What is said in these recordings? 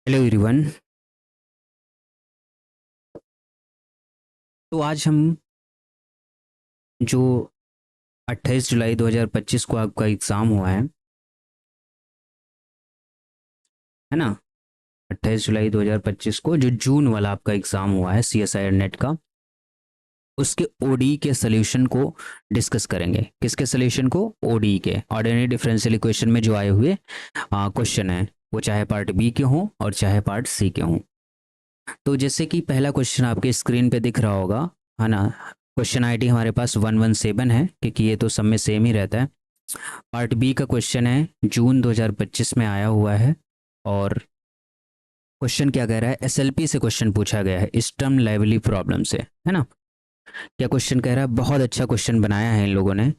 Hello everyone. तो आज हम जो 28 जुलाई 2025 को आपका एग्ज़ाम हुआ है ना। 28 जुलाई 2025 को जो जून वाला आपका एग्ज़ाम हुआ है CSIR नेट का, उसके ओडी के सोल्यूशन को डिस्कस करेंगे। किसके सोल्यूशन को? ओडी के, ऑर्डिनरी डिफरेंशियल इक्वेशन में जो आए हुए क्वेश्चन है, वो चाहे पार्ट बी के हों और चाहे पार्ट सी के हों। तो जैसे कि पहला क्वेश्चन आपके स्क्रीन पे दिख रहा होगा, है ना। क्वेश्चन आईडी हमारे पास 117 है, क्योंकि ये तो सब में सेम ही रहता है। पार्ट बी का क्वेश्चन है, जून 2025 में आया हुआ है। और क्वेश्चन क्या कह रहा है? एसएलपी से क्वेश्चन पूछा गया है, स्टर्म लाइवली प्रॉब्लम से, है ना। क्या क्वेश्चन कह रहा है? बहुत अच्छा क्वेश्चन बनाया है इन लोगों ने,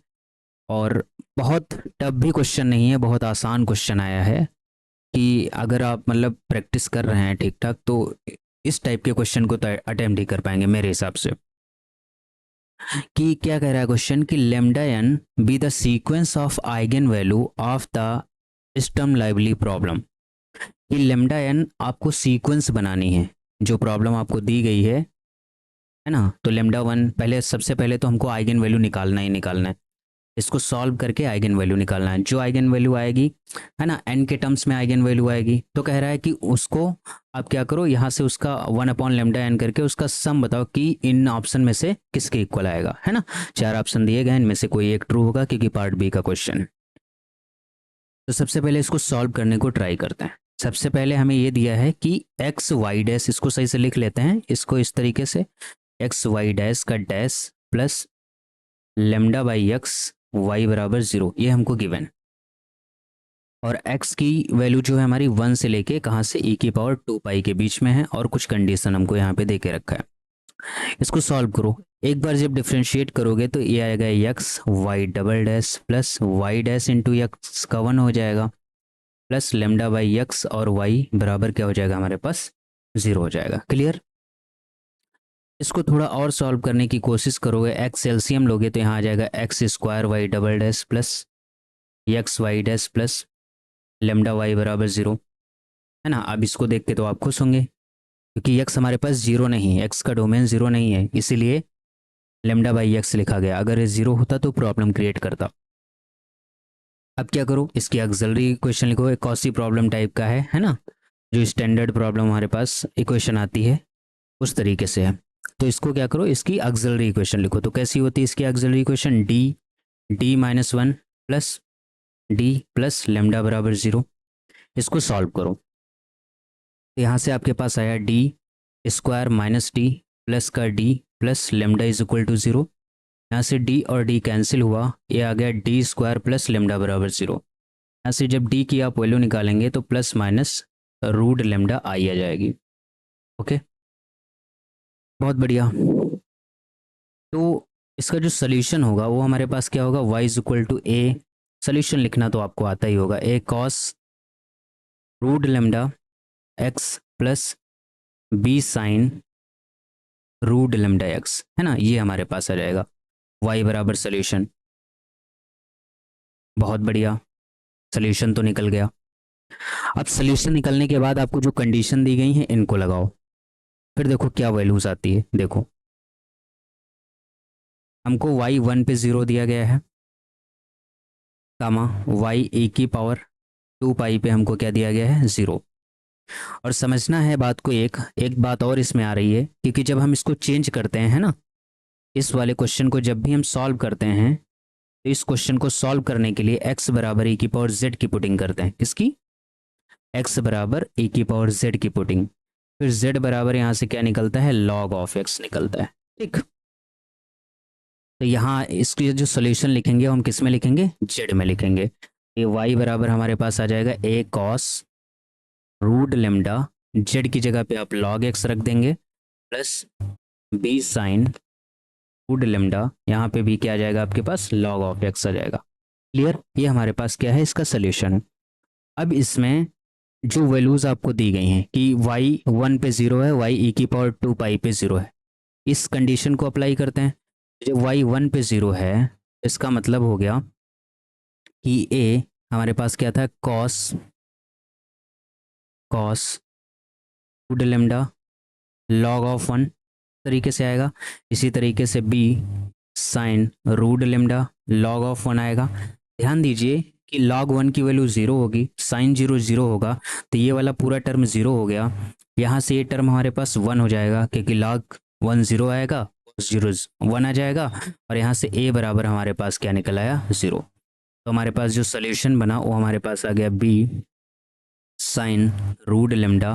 और बहुत टफ भी क्वेश्चन नहीं है, बहुत आसान क्वेश्चन आया है कि अगर आप मतलब प्रैक्टिस कर रहे हैं ठीक ठाक, तो इस टाइप के क्वेश्चन को तो अटेम्प्ट ही कर पाएंगे मेरे हिसाब से। कि क्या कह रहा है क्वेश्चन कि lambda n be the sequence of eigen value of the Sturm Liouville problem. कि लेमडा एन आपको सीक्वेंस बनानी है, जो प्रॉब्लम आपको दी गई है ना। तो लेमडा वन, पहले सबसे पहले तो हमको आइगन वैल्यू निकालना ही निकालना है। इसको सॉल्व करके आइगन वैल्यू निकालना है। जो आइगन वैल्यू आएगी, है ना, एन के टर्म्स में आइगन वैल्यू आएगी, तो कह रहा है कि उसको आप क्या करो, यहाँ से उसका 1/λn करके उसका सम बताओ कि इन ऑप्शन में से किसके इक्वल आएगा, है ना। 4 ऑप्शन दिए गए, इनमें से कोई एक ट्रू होगा, क्योंकि पार्ट बी का क्वेश्चन है। तो सबसे पहले इसको सॉल्व करने को ट्राई करते हैं। सबसे पहले हमें ये दिया है कि एक्स वाई डैश, इसको सही से लिख लेते हैं इसको इस तरीके से, एक्स वाई डैश का dash plus lambda by x y बराबर 0, ये हमको गिवन। और x की वैल्यू जो है हमारी 1 से लेके कहाँ से, e की पावर 2 पाई के बीच में है, और कुछ कंडीशन हमको यहाँ पे दे के रखा है। इसको सॉल्व करो। एक बार जब डिफ्रेंशिएट करोगे तो ये आएगा x y double dash plus y dash into x का 1 हो जाएगा, प्लस लेमडा बाई एक्स और वाई बराबर क्या हो जाएगा हमारे पास, 0 हो जाएगा। क्लियर। इसको थोड़ा और सॉल्व करने की कोशिश करोगे, एक्स एलसीएम लोगे तो यहाँ आ जाएगा x square y double dash plus x y dash plus lambda y बराबर 0, है ना। अब इसको देख के तो आप खुश होंगे, क्योंकि एक्स हमारे पास 0 नहीं है, एक्स का डोमेन 0 नहीं है, इसीलिए लेमडा बाई एक्स लिखा गया। अगर ये 0 होता तो प्रॉब्लम क्रिएट करता। अब क्या करो, इसकी ऑक्सिलरी इक्वेशन लिखो, एक कॉसी प्रॉब्लम टाइप का है ना। जो स्टैंडर्ड प्रॉब्लम हमारे पास इक्वेशन आती है उस तरीके से है। तो इसको क्या करो, इसकी ऑक्सिलरी इक्वेशन लिखो। तो कैसी होती है इसकी ऑक्सिलरी इक्वेशन? डी-1 प्लस डी प्लस लेमडा बराबर 0। इसको सॉल्व करो, तो यहाँ से आपके पास आया D square minus D plus का D plus lambda is equal to 0। यहाँ से डी और डी कैंसिल हुआ, ये आ गया डी स्क्वायर प्लस लेमडा बराबर 0। यहाँ से जब डी की आप वैल्यू निकालेंगे तो plus minus root lambda i आ जाएगी। ओके, बहुत बढ़िया। तो इसका जो सोल्यूशन होगा वो हमारे पास क्या होगा, y is equal to A, solution लिखना तो आपको आता ही होगा, A cos root lambda x plus B sine root lambda x, है ना। ये हमारे पास आ जाएगा y बराबर सोल्यूशन। बहुत बढ़िया, सोल्यूशन तो निकल गया। अब सोल्यूशन निकलने के बाद आपको जो कंडीशन दी गई है इनको लगाओ, फिर देखो क्या वैल्यूज आती है। देखो, हमको y 1 पे 0 दिया गया है, कामा y e की पावर 2 पाई पे हमको क्या दिया गया है, 0। और समझना है बात को, एक एक बात और इसमें आ रही है, क्योंकि जब हम इसको चेंज करते हैं, है ना, इस वाले क्वेश्चन को जब भी हम सॉल्व करते हैं, तो इस क्वेश्चन को सॉल्व करने के लिए x बराबर e की पावर z की पुटिंग करते हैं। किसकी? x बराबर e की पावर z की पुटिंग। फिर z बराबर यहाँ से क्या निकलता है, log ऑफ x निकलता है। ठीक, तो यहाँ इसके जो सोल्यूशन लिखेंगे हम किस में लिखेंगे, z में लिखेंगे। ये y बराबर हमारे पास आ जाएगा a cos root lambda, z की जगह पे आप log x रख देंगे, plus b sine root lambda, यहाँ पे भी क्या आ जाएगा आपके पास, log ऑफ x आ जाएगा। क्लियर। ये हमारे पास क्या है, इसका सोल्यूशन। अब इसमें जो वैल्यूज आपको दी गई हैं कि y 1 पे 0 है, y e की पावर 2 पाई पे 0 है, इस कंडीशन को अप्लाई करते हैं। जब y 1 पे 0 है, इसका मतलब हो गया कि a हमारे पास क्या था, cos cos root lambda log of 1 तरीके से आएगा। इसी तरीके से B sine root lambda log of 1 आएगा। ध्यान दीजिए कि log 1 की वैल्यू 0 होगी, साइन 0 0 होगा, तो ये वाला पूरा टर्म 0 हो गया। यहाँ से ये टर्म हमारे पास 1 हो जाएगा क्योंकि log 1 0 आएगा, 0 1 आ जाएगा, और यहाँ से a बराबर हमारे पास क्या निकल आया 0। तो हमारे पास जो सोल्यूशन बना वो हमारे पास आ गया B sine root lambda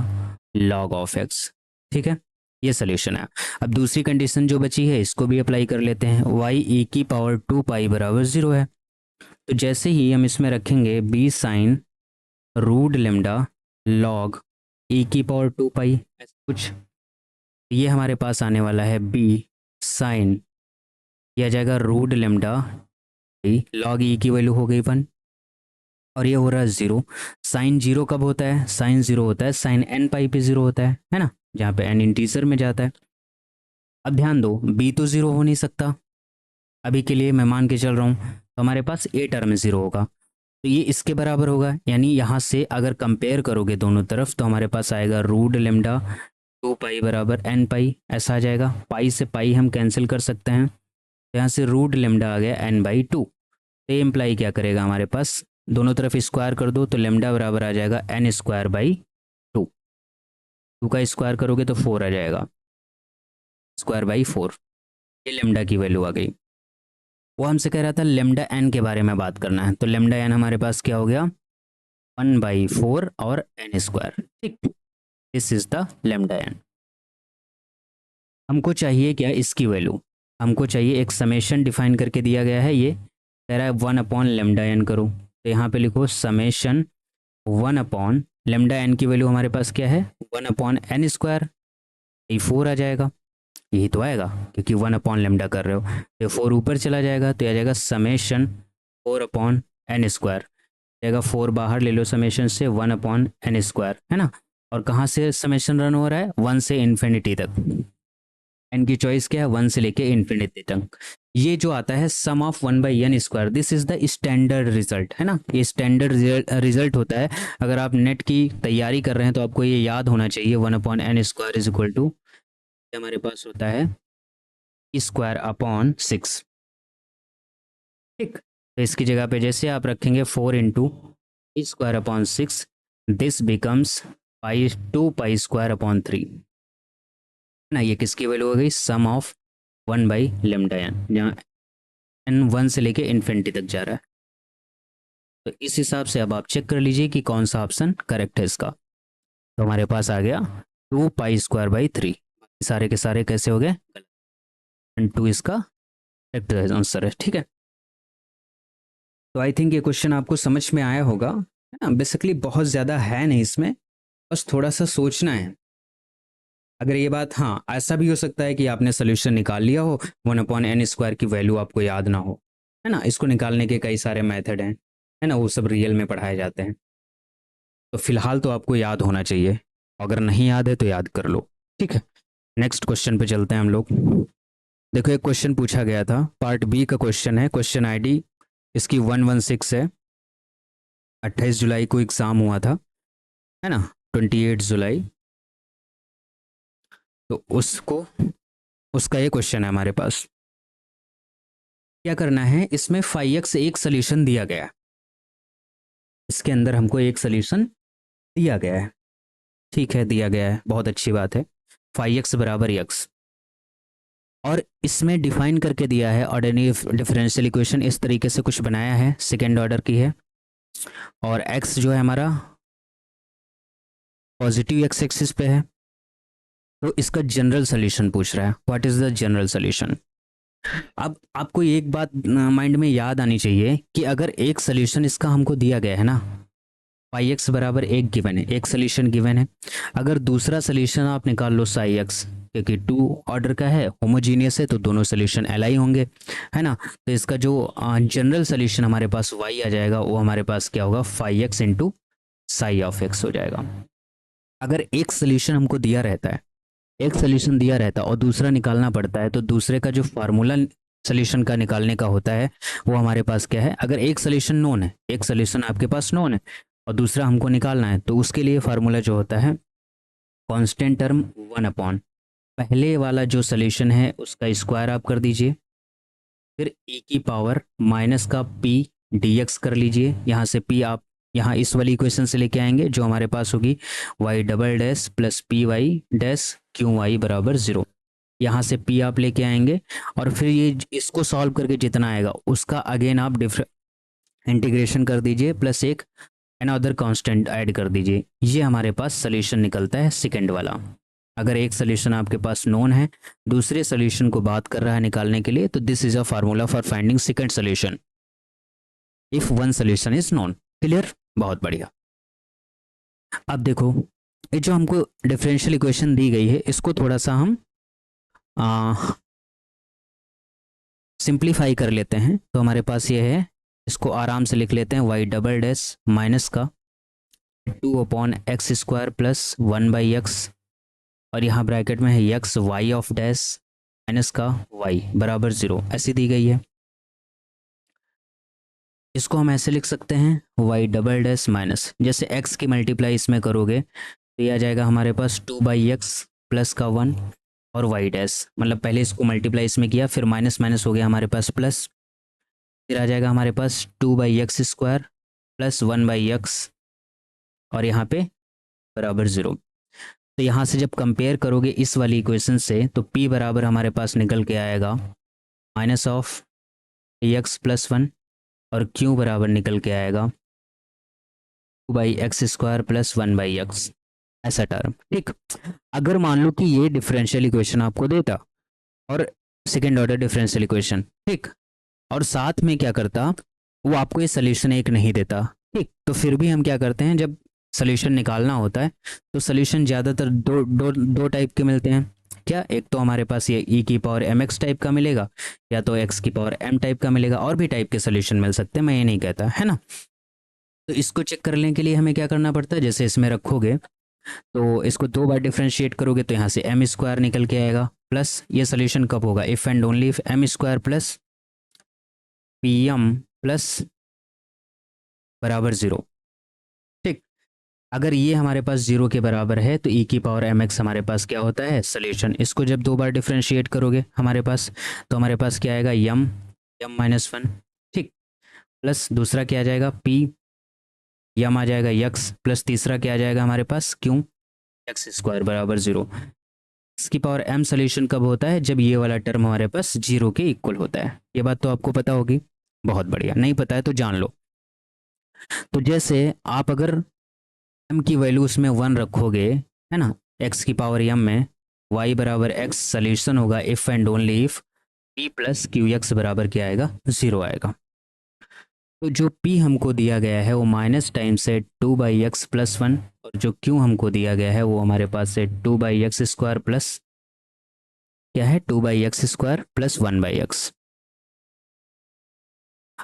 log of x। ठीक है, ये सोल्यूशन है। अब दूसरी कंडीशन जो बची है इसको भी अप्लाई कर लेते हैं। y e की पावर 2 पाई बराबर 0 है, तो जैसे ही हम इसमें रखेंगे B sine root lambda log e की पावर 2 पाई ऐसा कुछ, ये हमारे पास आने वाला है बी साइन, यह आ जाएगा रूट लेमडा लॉग e की वैल्यू हो गई 1, और ये हो रहा है 0। साइन 0 कब होता है? साइन 0 होता है साइन n पाई पे 0 होता है ना, जहाँ पे n इंटीजर में जाता है। अब ध्यान दो, b तो 0 हो नहीं सकता, अभी के लिए मैं मान के चल रहा हूँ, तो हमारे पास a टर्म 0 होगा, तो ये इसके बराबर होगा। यानी यहाँ से अगर कंपेयर करोगे दोनों तरफ तो हमारे पास आएगा रूट लेमडा 2 पाई बराबर n पाई, ऐसा आ जाएगा। पाई से पाई हम कैंसिल कर सकते हैं, तो यहाँ से रूट लेमडा आ गया n/2। तो ये इम्प्लाई क्या करेगा, हमारे पास दोनों तरफ स्क्वायर कर दो तो लेमडा बराबर आ जाएगा n²/2। 2 का स्क्वायर करोगे तो 4 आ जाएगा, स्क्वायर/4। ये लेमडा की वैल्यू आ गई। वो हमसे कह रहा था लेमडा एन के बारे में बात करना है, तो लेमडा एन हमारे पास क्या हो गया 1/4 और n²। ठीक, this is the lambda n. हमको चाहिए क्या, इसकी वैल्यू हमको चाहिए, एक समेशन डिफाइन करके दिया गया है, ये कह रहा है 1/λn करो, तो यहाँ पे लिखो समेशन 1/λn की वैल्यू हमारे पास क्या है 1/n², ये 4 आ जाएगा, यही तो आएगा क्योंकि 1/λ कर रहे हो, तो 4 ऊपर चला जाएगा, तो आ जाएगा समेशन 4/n², जाएगा 4 बाहर ले लो समेशन से 1/n² है ना। और कहाँ से समेशन रन हो रहा है, 1 से इन्फिनिटी तक, एन की चॉइस क्या है 1 से लेके इन्फिनिटी तक। ये जो आता है sum of 1/n², this is the standard result है ना, ये स्टैंडर्ड रिजल्ट होता है। अगर आप नेट की तैयारी कर रहे हैं तो आपको ये याद होना चाहिए 1/n² इज इक्वल टू हमारे पास होता है (6). ठीक, तो इसकी जगह पे जैसे आप रखेंगे 4 × (2/6), दिस बिकम्स 2π² 3 ना। ये किसकी वैल्यू हो गई, सम ऑफ 1/λn, जहाँ n 1 से लेके इन्फिनिटी तक जा रहा है। तो इस हिसाब से अब आप चेक कर लीजिए कि कौन सा ऑप्शन करेक्ट है इसका। तो हमारे पास आ गया 2π² 3, सारे के सारे कैसे हो गए गलत, एंड 2 इसका करेक्ट आंसर है। ठीक है, तो आई थिंक ये क्वेश्चन आपको समझ में आया होगा, है ना। बेसिकली बहुत ज़्यादा है नहीं इसमें, बस थोड़ा सा सोचना है। अगर ये बात, हाँ ऐसा भी हो सकता है कि आपने सोल्यूशन निकाल लिया हो, 1/n² की वैल्यू आपको याद ना हो, है ना। इसको निकालने के कई सारे मेथड हैं, है ना, वो सब रियल में पढ़ाए जाते हैं। तो फिलहाल तो आपको याद होना चाहिए, अगर नहीं याद है तो याद कर लो। ठीक है, नेक्स्ट क्वेश्चन पे चलते हैं हम लोग। देखो एक क्वेश्चन पूछा गया था, पार्ट बी का क्वेश्चन है, क्वेश्चन आईडी इसकी 116 है। 28 जुलाई को एग्ज़ाम हुआ था, है ना, 28 जुलाई, तो उसका ये क्वेश्चन है हमारे पास। क्या करना है, इसमें 5x एक सोल्यूशन दिया गया है, इसके अंदर हमको एक सोल्यूशन दिया गया है। ठीक है, दिया गया है, बहुत अच्छी बात है। 5x बराबर x, और इसमें डिफाइन करके दिया है ऑर्डिनरी डिफरेंशियल इक्वेशन, इस तरीके से कुछ बनाया है, सेकेंड ऑर्डर की है, और x जो है हमारा पॉजिटिव x एक्सिस पे है। तो इसका जनरल सोल्यूशन पूछ रहा है, what is the general solution. अब आपको एक बात माइंड में याद आनी चाहिए कि अगर एक सोल्यूशन इसका हमको दिया गया है ना, 5x बराबर एक गिवन है, एक सोल्यूशन गिवन है, अगर दूसरा सोल्यूशन आप निकाल लो psi(x), क्योंकि 2 ऑर्डर का है, होमोजीनियस है, तो दोनों सोल्यूशन Li होंगे, है ना। तो इसका जो जनरल सोल्यूशन हमारे पास y आ जाएगा, वो हमारे पास क्या होगा 5x × psi(x) हो जाएगा। अगर एक सोल्यूशन हमको दिया रहता है, एक सोल्यूशन दिया रहता है और दूसरा निकालना पड़ता है, तो दूसरे का जो फार्मूला सोल्यूशन का निकालने का होता है वो हमारे पास क्या है, अगर एक सोल्यूशन नोन है, एक सोल्यूशन आपके पास नोन है और दूसरा हमको निकालना है, तो उसके लिए फार्मूला जो होता है कांस्टेंट टर्म 1 अपॉन पहले वाला जो सोल्यूशन है उसका स्क्वायर आप कर दीजिए, फिर e की पावर माइनस का p dx कर लीजिए। यहाँ से p आप यहाँ इस वाली इक्वेशन से लेके आएंगे जो हमारे पास होगी y double dash plus p y dash q y बराबर 0। यहाँ से p आप लेके आएंगे और फिर ये इसको सॉल्व करके जितना आएगा उसका अगेन आप इंटीग्रेशन कर दीजिए प्लस एक अनदर कांस्टेंट ऐड कर दीजिए। ये हमारे पास सोल्यूशन निकलता है सेकंड वाला। अगर एक सोल्यूशन आपके पास नोन है, दूसरे सोल्यूशन को बात कर रहा है निकालने के लिए, तो this is a formula for finding second solution if one solution is known. Clear? बहुत बढ़िया। अब देखो, ये जो हमको डिफरेंशियल इक्वेशन दी गई है इसको थोड़ा सा हम सिंप्लीफाई कर लेते हैं। तो हमारे पास ये है, इसको आराम से लिख लेते हैं, वाई डबल डैश माइनस का 2/x² प्लस 1/x, और यहाँ ब्रैकेट में है x y of dash minus का y बराबर 0, ऐसी दी गई है। इसको हम ऐसे लिख सकते हैं वाई डबल डैश माइनस, जैसे x की मल्टीप्लाई इसमें करोगे तो ये आ जाएगा हमारे पास 2/x प्लस का 1 और y डैश, मतलब पहले इसको मल्टीप्लाई इसमें किया, फिर माइनस माइनस हो गया हमारे पास प्लस, फिर आ जाएगा हमारे पास 2/x² प्लस 1/x और यहाँ पे बराबर 0। तो यहाँ से जब कंपेयर करोगे इस वाली इक्वेशन से तो p बराबर हमारे पास निकल के आएगा माइनस ऑफ x प्लस 1 और q बराबर निकल के आएगा 2/x² प्लस 1/x, ऐसा टर्म। ठीक, अगर मान लो कि ये डिफरेंशियल इक्वेशन आपको देता और सेकेंड ऑर्डर डिफरेंशियल इक्वेशन, ठीक, और साथ में क्या करता, वो आपको ये सोल्यूशन एक नहीं देता, ठीक, तो फिर भी हम क्या करते हैं, जब सोल्यूशन निकालना होता है तो सोल्यूशन ज़्यादातर दो टाइप के मिलते हैं। क्या? एक तो हमारे पास ये e की पावर mx टाइप का मिलेगा, या तो x की पावर m टाइप का मिलेगा, और भी टाइप के सोल्यूशन मिल सकते हैं, मैं ये नहीं कहता, है ना। तो इसको चेक करने के लिए हमें क्या करना पड़ता है, जैसे इसमें रखोगे तो इसको 2 बार डिफ्रेंशिएट करोगे तो यहाँ से m² निकल के आएगा, प्लस ये सोल्यूशन कब होगा, if and only if m² plus pm plus बराबर 0। अगर ये हमारे पास 0 के बराबर है तो e की पावर mx हमारे पास क्या होता है, सोल्यूशन। इसको जब 2 बार डिफ्रेंशिएट करोगे हमारे पास, तो हमारे पास क्या आएगा, m-1, ठीक, प्लस दूसरा क्या आ जाएगा p, यम आ जाएगा x, प्लस तीसरा क्या आ जाएगा हमारे पास q, x² बराबर 0। इसकी पावर m सोल्यूशन कब होता है, जब ये वाला टर्म हमारे पास 0 के इक्वल होता है। ये बात तो आपको पता होगी, बहुत बढ़िया, नहीं पता है तो जान लो। तो जैसे आप अगर m की वैल्यू उसमें 1 रखोगे, है ना, x की पावर m में, y बराबर x सोल्यूशन होगा if and only if p plus q x बराबर क्या आएगा, 0 आएगा। तो जो p हमको दिया गया है वो माइनस टाइम से 2/x प्लस 1, और जो q हमको दिया गया है वो हमारे पास से 2/x² प्लस क्या है, 2/x² प्लस 1/x।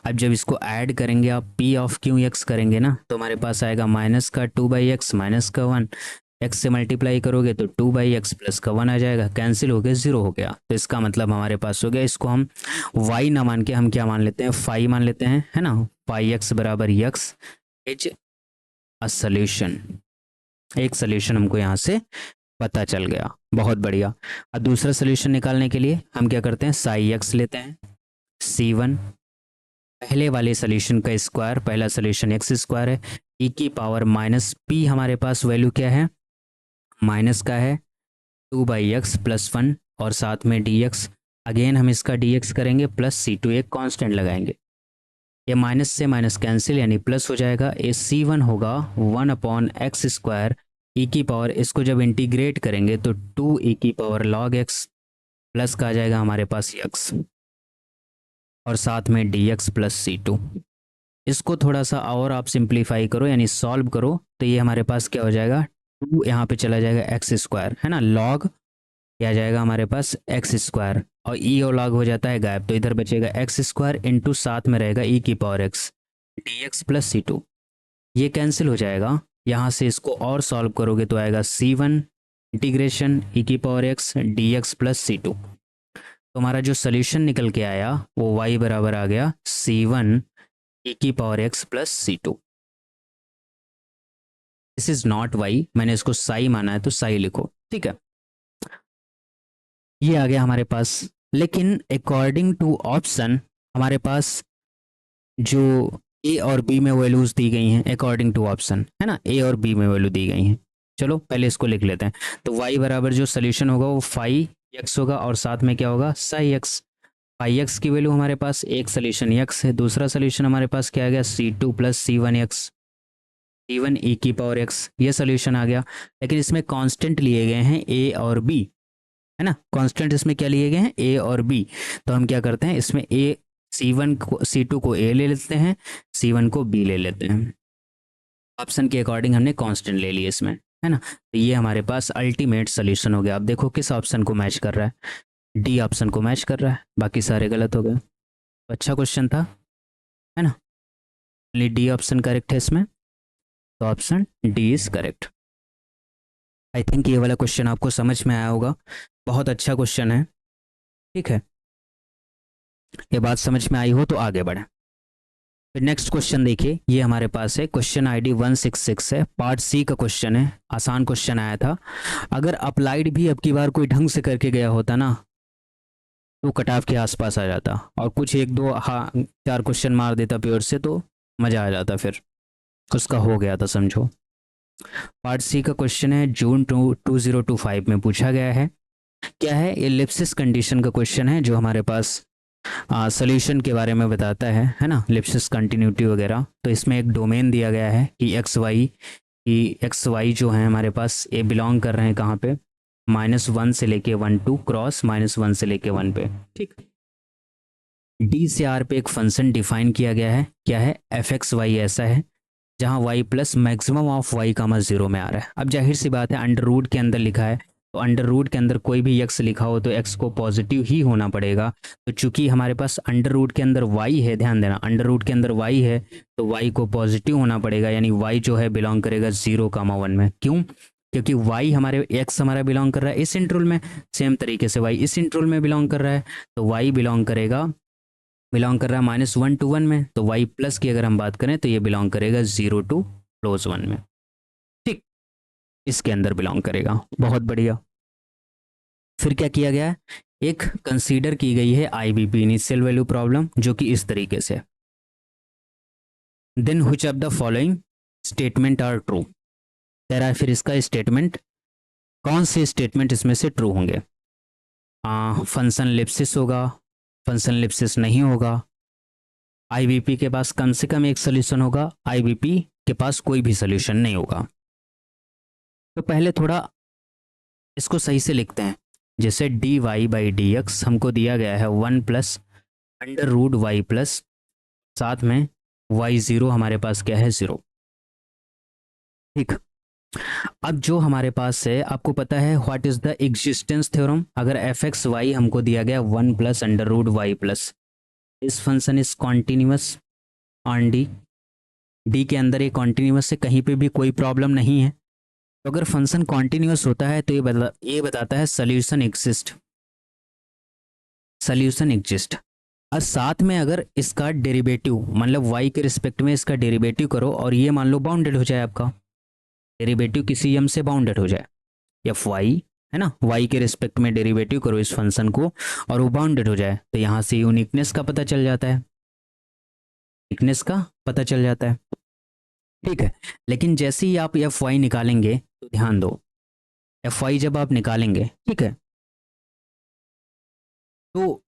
अब जब इसको ऐड करेंगे आप p ऑफ क्यू एक्स करेंगे ना, तो हमारे पास आएगा माइनस का 2/x माइनस का 1, x से मल्टीप्लाई करोगे तो 2/x प्लस का 1 आ जाएगा, कैंसिल हो गया, 0 हो गया। तो इसका मतलब हमारे पास हो गया, इसको हम y ना मान के हम क्या मान लेते हैं, फाई मान लेते हैं, है ना, पाई x बराबर x इज अ सोल्यूशन। एक सोल्यूशन हमको यहाँ से पता चल गया, बहुत बढ़िया। अब दूसरा सोल्यूशन निकालने के लिए हम क्या करते हैं, साई x लेते हैं, c1 पहले वाले सोल्यूशन का स्क्वायर, पहला सोल्यूशन x² है, e की पावर माइनस p हमारे पास वैल्यू क्या है, माइनस का है 2/x प्लस 1 और साथ में dx, अगेन हम इसका dx करेंगे प्लस c2 एक कांस्टेंट लगाएंगे, ये माइनस से माइनस कैंसिल यानी प्लस हो जाएगा, ये c1 होगा 1/x², e की पावर, इसको जब इंटीग्रेट करेंगे तो 2e की पावर log x प्लस का आ जाएगा हमारे पास x, और साथ में dx प्लस c2। इसको थोड़ा सा और आप सिंप्लीफाई करो यानी सॉल्व करो तो ये हमारे पास क्या हो जाएगा, 2 यहाँ पे चला जाएगा x², है ना, log क्या आ जाएगा हमारे पास x², और e और log हो जाता है गायब, तो इधर बचेगा x² इंटू साथ में रहेगा e की power x dx plus c2, ये कैंसिल हो जाएगा। यहाँ से इसको और सॉल्व करोगे तो आएगा c1 इंटीग्रेशन e की power x dx plus c2। तो हमारा जो सोल्यूशन निकल के आया वो y बराबर आ गया c1 e की power x plus c2। This is not y, मैंने इसको साई माना है तो साई लिखो, ठीक है। ये आ गया हमारे पास। लेकिन अकॉर्डिंग टू ऑप्शन हमारे पास जो ए और बी में वैल्यूज दी गई हैं, अकॉर्डिंग टू ऑप्शन, है ना, ए और बी में वैल्यू दी गई हैं। चलो पहले इसको लिख लेते हैं। तो y बराबर जो सोल्यूशन होगा वो फाई एक्स होगा, और साथ में क्या होगा, साई एक्स। फाई एक्स की वैल्यू हमारे पास एक सोल्यूशन एक्स है, दूसरा सोल्यूशन हमारे पास क्या आ गया, c2 plus c1x, c1 e की पावर x, ये सोल्यूशन आ गया। लेकिन इसमें कांस्टेंट लिए गए हैं a और b, है ना, कांस्टेंट इसमें क्या लिए गए हैं, a और b। तो हम क्या करते हैं, इसमें a c1 को c2 को a ले लेते हैं, c1 को b ले लेते हैं। ऑप्शन के अकॉर्डिंग हमने कांस्टेंट ले लिए इसमें, है ना। तो ये हमारे पास अल्टीमेट सोल्यूशन हो गया। आप देखो किस ऑप्शन को मैच कर रहा है, डी ऑप्शन को मैच कर रहा है, बाकी सारे गलत हो गए। तो अच्छा क्वेश्चन था, है ना, डी ऑप्शन करेक्ट है इसमें, तो option D is correct. I think ये वाला क्वेश्चन आपको समझ में आया होगा, बहुत अच्छा क्वेश्चन है, ठीक है। ये बात समझ में आई हो तो आगे बढ़े। फिर नेक्स्ट क्वेश्चन देखिए, ये हमारे पास है क्वेश्चन आईडी 166 है, पार्ट सी का क्वेश्चन है, आसान क्वेश्चन आया था। अगर अप्लाइड भी अब की बार कोई ढंग से करके गया होता ना, तो कट ऑफ के आसपास आ जाता, और कुछ एक दो हाँ 4 क्वेश्चन मार देता प्योर से तो मज़ा आ जाता, फिर उसका हो गया था समझो। पार्ट सी का क्वेश्चन है, जून 2025 में पूछा गया है। क्या है, एलिप्सिस कंडीशन का क्वेश्चन है, जो हमारे पास सोल्यूशन के बारे में बताता है ना, लिप्सिस कंटिन्यूटी वगैरह। तो इसमें एक डोमेन दिया गया है कि एक्स वाई जो है हमारे पास ये बिलोंग कर रहे हैं कहाँ पे, -1 से लेके 1 टू क्रॉस -1 से लेके 1 पे, ठीक। डी से आर पे एक फंक्शन डिफाइन किया गया है, क्या है, एफ एक्स वाई ऐसा है जहाँ y plus maximum of y कामा 0 में आ रहा है। अब जाहिर सी बात है, अंडर रूट के अंदर लिखा है, तो अंडर रूट के अंदर कोई भी x लिखा हो तो x को पॉजिटिव ही होना पड़ेगा। तो चूंकि हमारे पास अंडर रूट के अंदर y है, ध्यान देना, अंडर रूट के अंदर y है तो y को पॉजिटिव होना पड़ेगा, यानी y जो है बिलोंग करेगा 0 कामा 1 में। क्यों, क्योंकि y हमारे x हमारा बिलोंग कर रहा है इस इंटरवल में, सेम तरीके से y इस इंटरवल में बिलोंग कर रहा है, तो y बिलोंग कर रहा है -1 to 1 में, तो y प्लस की अगर हम बात करें तो ये बिलोंग करेगा 0 to +1 में, ठीक, इसके अंदर बिलोंग करेगा। बहुत बढ़िया। फिर क्या किया गया है, एक कंसीडर की गई है आईबीपी इनिशियल वैल्यू प्रॉब्लम, जो कि इस तरीके से, then which of the following statement are true, कह रहा है फिर इसका स्टेटमेंट, कौन से स्टेटमेंट इसमें से ट्रू होंगे। फंक्शन लिप्सिस होगा, फंक्शन लिप्सिस नहीं होगा, आईबीपी के पास कम से कम एक सोल्यूशन होगा, आईबीपी के पास कोई भी सोल्यूशन नहीं होगा। तो पहले थोड़ा इसको सही से लिखते हैं। जैसे dy बाई डी एक्स हमको दिया गया है 1 plus under root Y plus, साथ में y0 हमारे पास क्या है, 0, ठीक। अब जो हमारे पास है, आपको पता है what is the existence theorem. अगर एफ एक्स वाई हमको दिया गया 1 plus under root Y plus, इस function is continuous on D के अंदर ये कॉन्टिन्यूस है, कहीं पे भी कोई प्रॉब्लम नहीं है। तो अगर फंक्शन कॉन्टिन्यूस होता है तो ये बताता है सोल्यूशन एग्जिस्ट, और साथ में अगर इसका डेरिवेटिव, मतलब y के रिस्पेक्ट में इसका डेरिवेटिव करो और ये मान लो बाउंडेड हो जाए, आपका डेरिवेटिव किसी m से बाउंडेड हो जाए, एफ वाई, है ना, y के रिस्पेक्ट में डेरिवेटिव करो इस फंक्शन को और वो बाउंडेड हो जाए, तो यहाँ से यूनिकनेस का पता चल जाता है, ठीक है। लेकिन जैसे ही आप एफ वाई निकालेंगे, तो ध्यान दो, एफ वाई जब आप निकालेंगे, ठीक है, तो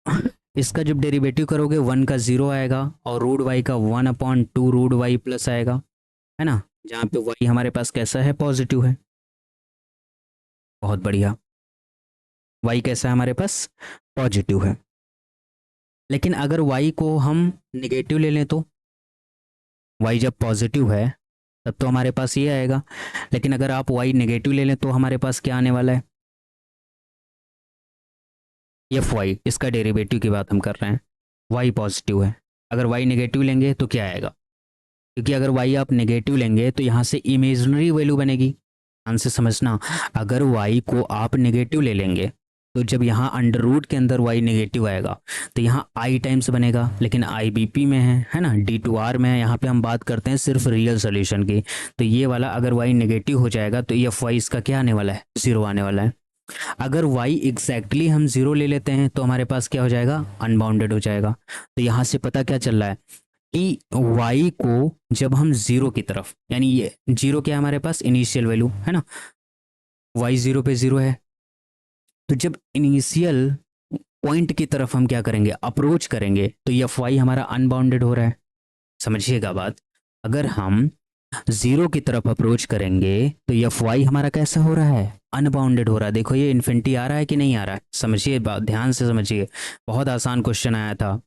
इसका जब डेरिवेटिव करोगे 1 का 0 आएगा और रूट वाई का 1/2 रूट वाई प्लस आएगा, है ना, जहाँ पे वाई हमारे पास कैसा है, पॉजिटिव है। बहुत बढ़िया, वाई कैसा है हमारे पास, पॉजिटिव है। लेकिन अगर वाई को हम निगेटिव ले लें, तो वाई जब पॉजिटिव है तब तो हमारे पास ये आएगा, लेकिन अगर आप वाई नेगेटिव ले लें तो हमारे पास क्या आने वाला है, एफ वाई, इसका डेरिवेटिव की बात हम कर रहे हैं, वाई पॉजिटिव है। अगर वाई नेगेटिव लेंगे तो क्या आएगा, क्योंकि अगर वाई आप नेगेटिव लेंगे तो यहाँ से इमेजिनरी वैल्यू बनेगी, ध्यान से समझना, अगर वाई को आप नेगेटिव ले लेंगे तो जब यहाँ अंडर रूट के अंदर y नेगेटिव आएगा तो यहाँ i टाइम्स बनेगा, लेकिन IBP में है ना, D2R में है। यहाँ पे हम बात करते हैं सिर्फ रियल सोल्यूशन की। तो ये वाला अगर y नेगेटिव हो जाएगा तो Fy इसका क्या आने वाला है, 0 आने वाला है। अगर y एग्जैक्टली हम 0 ले लेते हैं तो हमारे पास क्या हो जाएगा, अनबाउंडेड हो जाएगा। तो यहाँ से पता क्या चल रहा है कि y को जब हम 0 की तरफ, यानी ये 0 क्या है हमारे पास, इनिशियल वैल्यू है ना, y 0 पे 0 है। तो जब इनिशियल पॉइंट की तरफ हम क्या करेंगे, अप्रोच करेंगे, तो ये Fy हमारा अनबाउंडेड हो रहा है। समझिएगा बात, अगर हम 0 की तरफ अप्रोच करेंगे तो ये Fy हमारा कैसा हो रहा है, अनबाउंडेड हो रहा है। देखो ये इन्फिनिटी आ रहा है कि नहीं आ रहा है, समझिए बात, ध्यान से समझिए, बहुत आसान क्वेश्चन आया था।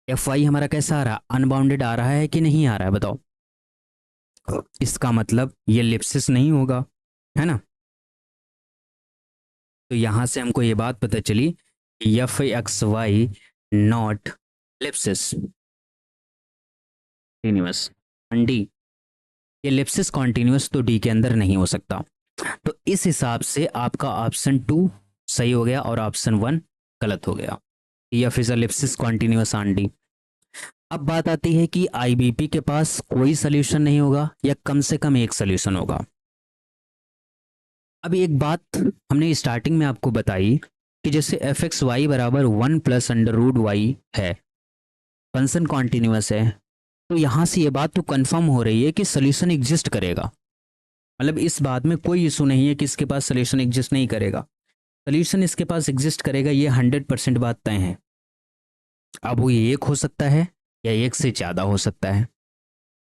Fy हमारा कैसा आ रहा है, अनबाउंडेड आ रहा है कि नहीं आ रहा है, बताओ। इसका मतलब ये लिप्सिस नहीं होगा, है ना। तो यहां से हमको ये बात पता चली कि Fxy नॉट लिप्सिस कॉन्टिन्यूअस, डी, ये लिप्सिस कॉन्टिन्यूअस तो डी के अंदर नहीं हो सकता। तो इस हिसाब से आपका ऑप्शन 2 सही हो गया और ऑप्शन 1 गलत हो गया। F is a Lipschitz continuous on D. अब बात आती है कि आईबीपी के पास कोई सोल्यूशन नहीं होगा या कम से कम एक सोल्यूशन होगा। अब एक बात हमने स्टार्टिंग में आपको बताई कि जैसे एफ एक्स वाई बराबर 1 प्लस अंडर रूट वाई है, फंक्शन कॉन्टिन्यूअस है, तो यहां से ये बात तो कंफर्म हो रही है कि सोल्यूशन एग्जिस्ट करेगा। मतलब इस बात में कोई इशू नहीं है कि इसके पास सोल्यूशन एग्जिस्ट नहीं करेगा, सोल्यूशन इसके पास एग्जिस्ट करेगा, ये 100% बात तय है। अब वो ये एक हो सकता है या एक से ज़्यादा हो सकता है,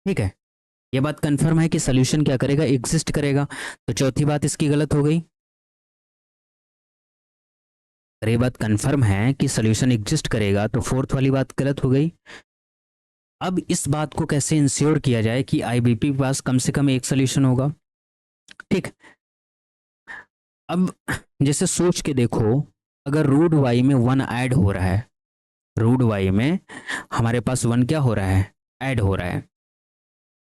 ठीक है। ये बात कंफर्म है कि सोल्यूशन क्या करेगा, एग्जिस्ट करेगा। तो चौथी बात इसकी गलत हो गई। अरे ये बात कंफर्म है कि सोल्यूशन एग्जिस्ट करेगा तो फोर्थ वाली बात गलत हो गई। अब इस बात को कैसे इंश्योर किया जाए कि आईबीपी के पास कम से कम एक सोल्यूशन होगा, ठीक। अब जैसे सोच के देखो, अगर रूट वाई में 1 ऐड हो रहा है, रूट वाई में हमारे पास 1 क्या हो रहा है, ऐड हो रहा है।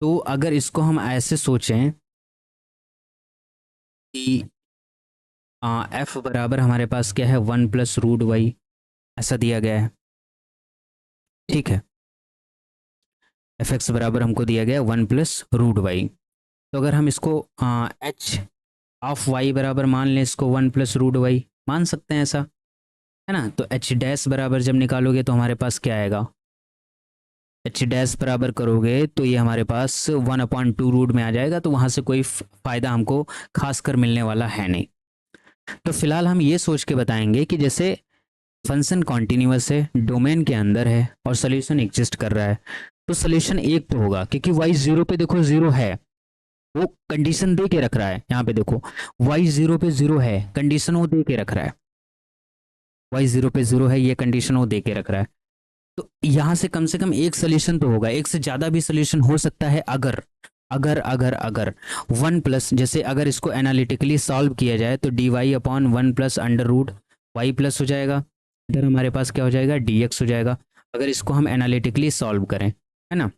तो अगर इसको हम ऐसे सोचें कि एफ बराबर हमारे पास क्या है, 1 प्लस रूट वाई, ऐसा दिया गया है, ठीक है। एफ एक्स बराबर हमको दिया गया 1 प्लस रूट वाई। तो अगर हम इसको एच ऑफ वाई बराबर मान लें, इसको 1 प्लस रूट वाई मान सकते हैं, ऐसा है ना। तो एच डैश बराबर जब निकालोगे तो हमारे पास क्या आएगा, एच डैश बराबर करोगे तो ये हमारे पास 1/2 रूट में आ जाएगा। तो वहाँ से कोई फ़ायदा हमको खास कर मिलने वाला है नहीं। तो फिलहाल हम ये सोच के बताएंगे कि जैसे फंक्शन कॉन्टिन्यूअस है, डोमेन के अंदर है और सोल्यूशन एग्जिस्ट कर रहा है, तो सोल्यूशन एक तो होगा, क्योंकि वाई 0 पे देखो 0 है, वो कंडीशन दे के रख रहा है। यहाँ पे देखो वाई 0 पे 0 है, कंडीशन वो दे के रख रहा है, वाई 0 पे 0 है, ये कंडीशन वो दे के रख रहा है। तो यहाँ से कम एक सोल्यूशन तो होगा, एक से ज़्यादा भी सोल्यूशन हो सकता है। अगर अगर अगर अगर 1 प्लस, जैसे अगर इसको एनालिटिकली सॉल्व किया जाए तो d y upon 1 plus under root Y plus हो जाएगा, इधर हमारे पास क्या हो जाएगा, डी एक्स हो जाएगा। अगर इसको हम एनालिटिकली सॉल्व करें, है ना,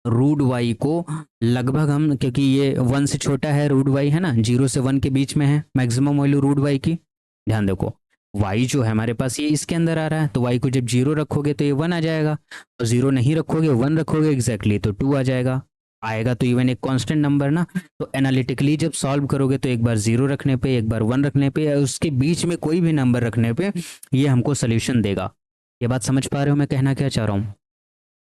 रूट वाई को लगभग हम, क्योंकि ये 1 से छोटा है रूट वाई, है ना, 0 से 1 के बीच में है मैक्सिमम वैल्यू रूट वाई की। ध्यान देखो y जो है हमारे पास ये इसके अंदर आ रहा है, तो y को जब 0 रखोगे तो ये 1 आ जाएगा, और 0 नहीं रखोगे 1 रखोगे एग्जैक्टली तो 2 आ जाएगा। आएगा तो इवन एक कांस्टेंट नंबर ना। तो एनालिटिकली जब सॉल्व करोगे तो एक बार 0 रखने पे, एक बार 1 रखने पे, या उसके बीच में कोई भी नंबर रखने पे ये हमको सोल्यूशन देगा। ये बात समझ पा रहे हो मैं कहना क्या चाह रहा हूँ?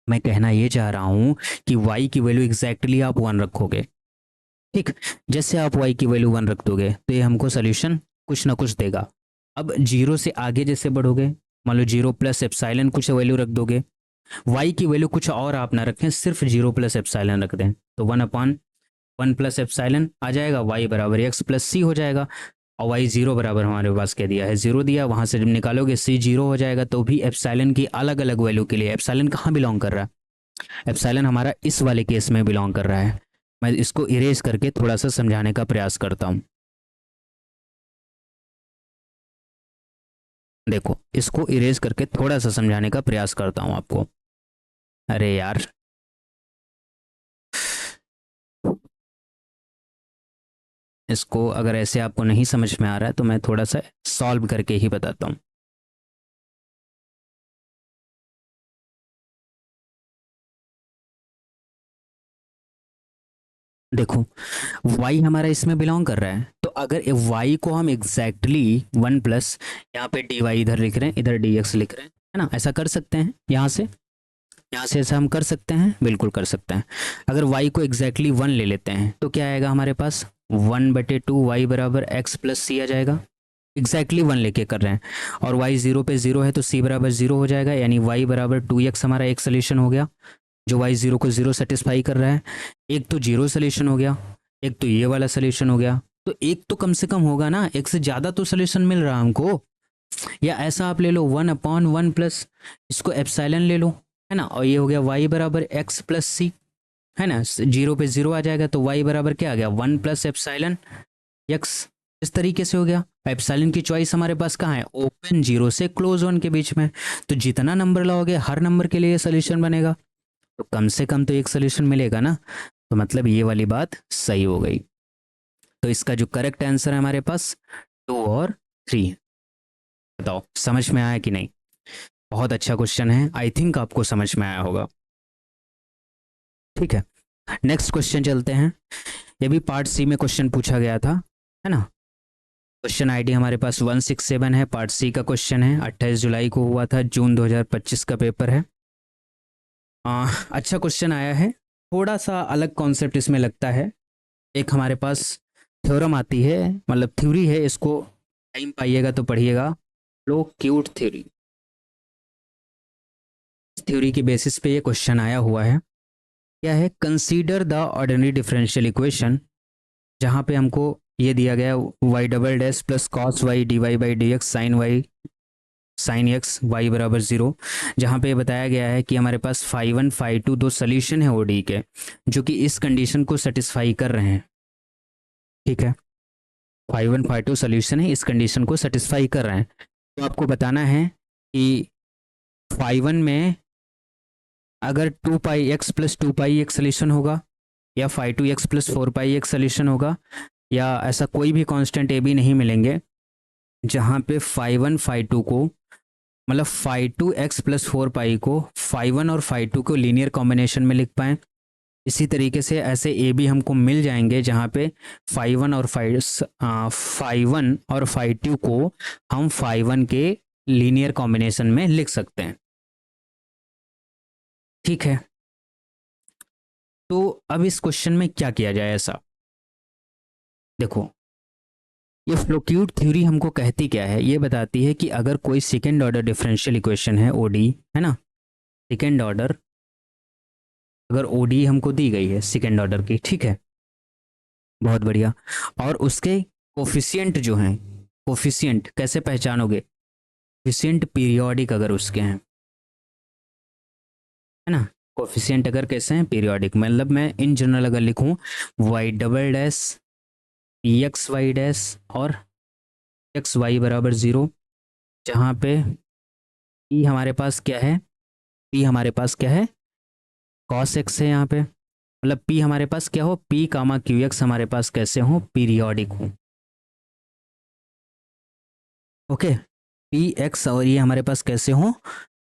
मैं कहना ये चाह रहा हूँ कि y की वैल्यू एग्जैक्टली आप 1 रखोगे, ठीक। जैसे आप y की वैल्यू 1 रख दोगे तो ये हमको सोल्यूशन कुछ ना कुछ देगा। अब 0 से आगे जैसे बढ़ोगे, मान लो 0 प्लस एप्सिलॉन कुछ वैल्यू रख दोगे, y की वैल्यू कुछ और आप ना रखें, सिर्फ 0 प्लस एप्सिलॉन रख दें, तो 1/1 प्लस एप्सिलॉन आ जाएगा, y बराबर एक्स प्लस सी हो जाएगा। और y 0 बराबर हमारे पास क्या दिया है, 0 दिया, वहाँ से जब निकालोगे c 0 हो जाएगा। तो भी एप्सिलॉन की अलग अलग वैल्यू के लिए, एप्सिलॉन कहाँ बिलोंग कर रहा है, एप्सिलॉन हमारा इस वाले केस में बिलोंग कर रहा है। मैं इसको इरेज करके थोड़ा सा समझाने का प्रयास करता हूँ। देखो इसको इरेज करके थोड़ा सा समझाने का प्रयास करता हूँ आपको। अरे यार, इसको अगर ऐसे आपको नहीं समझ में आ रहा है तो मैं थोड़ा सा सॉल्व करके ही बताता हूँ। देखो y हमारा इसमें बिलोंग कर रहा है, तो अगर y को हम एग्जैक्टली वन प्लस, यहाँ पे dy इधर लिख रहे हैं, इधर dx लिख रहे हैं, है ना, ऐसा कर सकते हैं यहाँ से ऐसा हम कर सकते हैं, बिल्कुल कर सकते हैं। अगर y को एग्जैक्टली वन ले लेते हैं तो क्या आएगा हमारे पास, 1/2 y बराबर x प्लस सी आ जाएगा। एग्जैक्टली वन लेके कर रहे हैं, और y जीरो पे जीरो है तो c बराबर जीरो हो जाएगा, यानी y बराबर 2x हमारा एक सोल्यूशन हो गया, जो y जीरो को जीरो सेटिस्फाई कर रहा है। एक तो जीरो सोल्यूशन हो गया, एक तो ये वाला सोल्यूशन हो गया, तो एक तो कम से कम होगा ना, एक से ज़्यादा तो सोल्यूशन मिल रहा है हमको। या ऐसा आप ले लो 1/1 प्लस इसको एप्सिलॉन ले लो, है ना, और ये हो गया y बराबर x प्लस सी, है ना, जीरो पे जीरो आ जाएगा तो y बराबर क्या आ गया, 1 प्लस एप्सिलॉन x। इस तरीके से हो गया। एप्सिलॉन की चॉइस हमारे पास कहाँ है, ओपन जीरो से क्लोज वन के बीच में, तो जितना नंबर लाओगे हर नंबर के लिए सोल्यूशन बनेगा, तो कम से कम तो एक सोल्यूशन मिलेगा ना, तो मतलब ये वाली बात सही हो गई। तो इसका जो करेक्ट आंसर है हमारे पास 2 और 3। बताओ समझ में आया कि नहीं। बहुत अच्छा क्वेश्चन है, आई थिंक आपको समझ में आया होगा। ठीक है, नेक्स्ट क्वेश्चन चलते हैं। ये भी पार्ट सी में क्वेश्चन पूछा गया था, है ना। क्वेश्चन आईडी हमारे पास 167 है, पार्ट सी का क्वेश्चन है, 28 जुलाई को हुआ था, जून 2025 का पेपर है। अच्छा क्वेश्चन आया है, थोड़ा सा अलग कॉन्सेप्ट इसमें लगता है। एक हमारे पास थ्योरम आती है, मतलब थ्योरी है, इसको टाइम पाइएगा तो पढ़िएगा, लो क्यूट थ्योरी। थ्योरी के बेसिस पे ये क्वेश्चन आया हुआ है। क्या है, consider the ordinary differential equation, जहाँ पे हमको ये दिया गया y double dash plus cos y d y by d x sine y sine x y बराबर जीरो, जहाँ पे बताया गया है कि हमारे पास फाई वन फाई टू दो सोल्यूशन है ओडी के, जो कि इस कंडीशन को सेटिस्फाई कर रहे हैं। ठीक है, phi one phi two solution है, इस कंडीशन को सेटिस्फाई कर रहे हैं। तो आपको बताना है कि फाई वन में अगर 2πx प्लस 2π एक सोल्यूशन होगा, या फाई टू एक्स प्लस 4π एक सोल्यूशन होगा, या ऐसा कोई भी कांस्टेंट ए बी नहीं मिलेंगे जहाँ पे फाई वन फाई टू को, मतलब फाई टू एक्स प्लस 4π को फाई वन और फाई टू को लीनियर कॉम्बिनेशन में लिख पाएँ। इसी तरीके से ऐसे ए बी हमको मिल जाएंगे जहाँ पे फाई वन और फाई टू को हम फाई वन के लीनियर कॉम्बिनेशन में लिख सकते हैं। ठीक है, तो अब इस क्वेश्चन में क्या किया जाए ऐसा, देखो ये फ्लोक्यूट थ्योरी हमको कहती क्या है, ये बताती है कि अगर कोई सेकेंड ऑर्डर डिफरेंशियल इक्वेशन है ओडी, है ना, सेकेंड ऑर्डर, अगर ओडी हमको दी गई है सेकेंड ऑर्डर की, ठीक है, बहुत बढ़िया, और उसके कोफिशिएंट जो हैं, कोफिशिएंट कैसे पहचानोगे, कोफिशिएंट पीरियोडिक अगर उसके हैं, है ना, कोफिशिएंट अगर कैसे हैं, पीरियोडिक, मतलब मैं इन जनरल अगर लिखूं y double dash x y dash और एक्स वाई बराबर ज़ीरो, जहाँ पे पी हमारे पास क्या है, पी हमारे पास क्या है, कॉस एक्स है यहाँ पे, मतलब पी हमारे पास क्या हो, पी कामा क्यू एक्स हमारे पास कैसे हो, पीरियोडिक हो। ओके, पी एक्स और ये हमारे पास कैसे हो,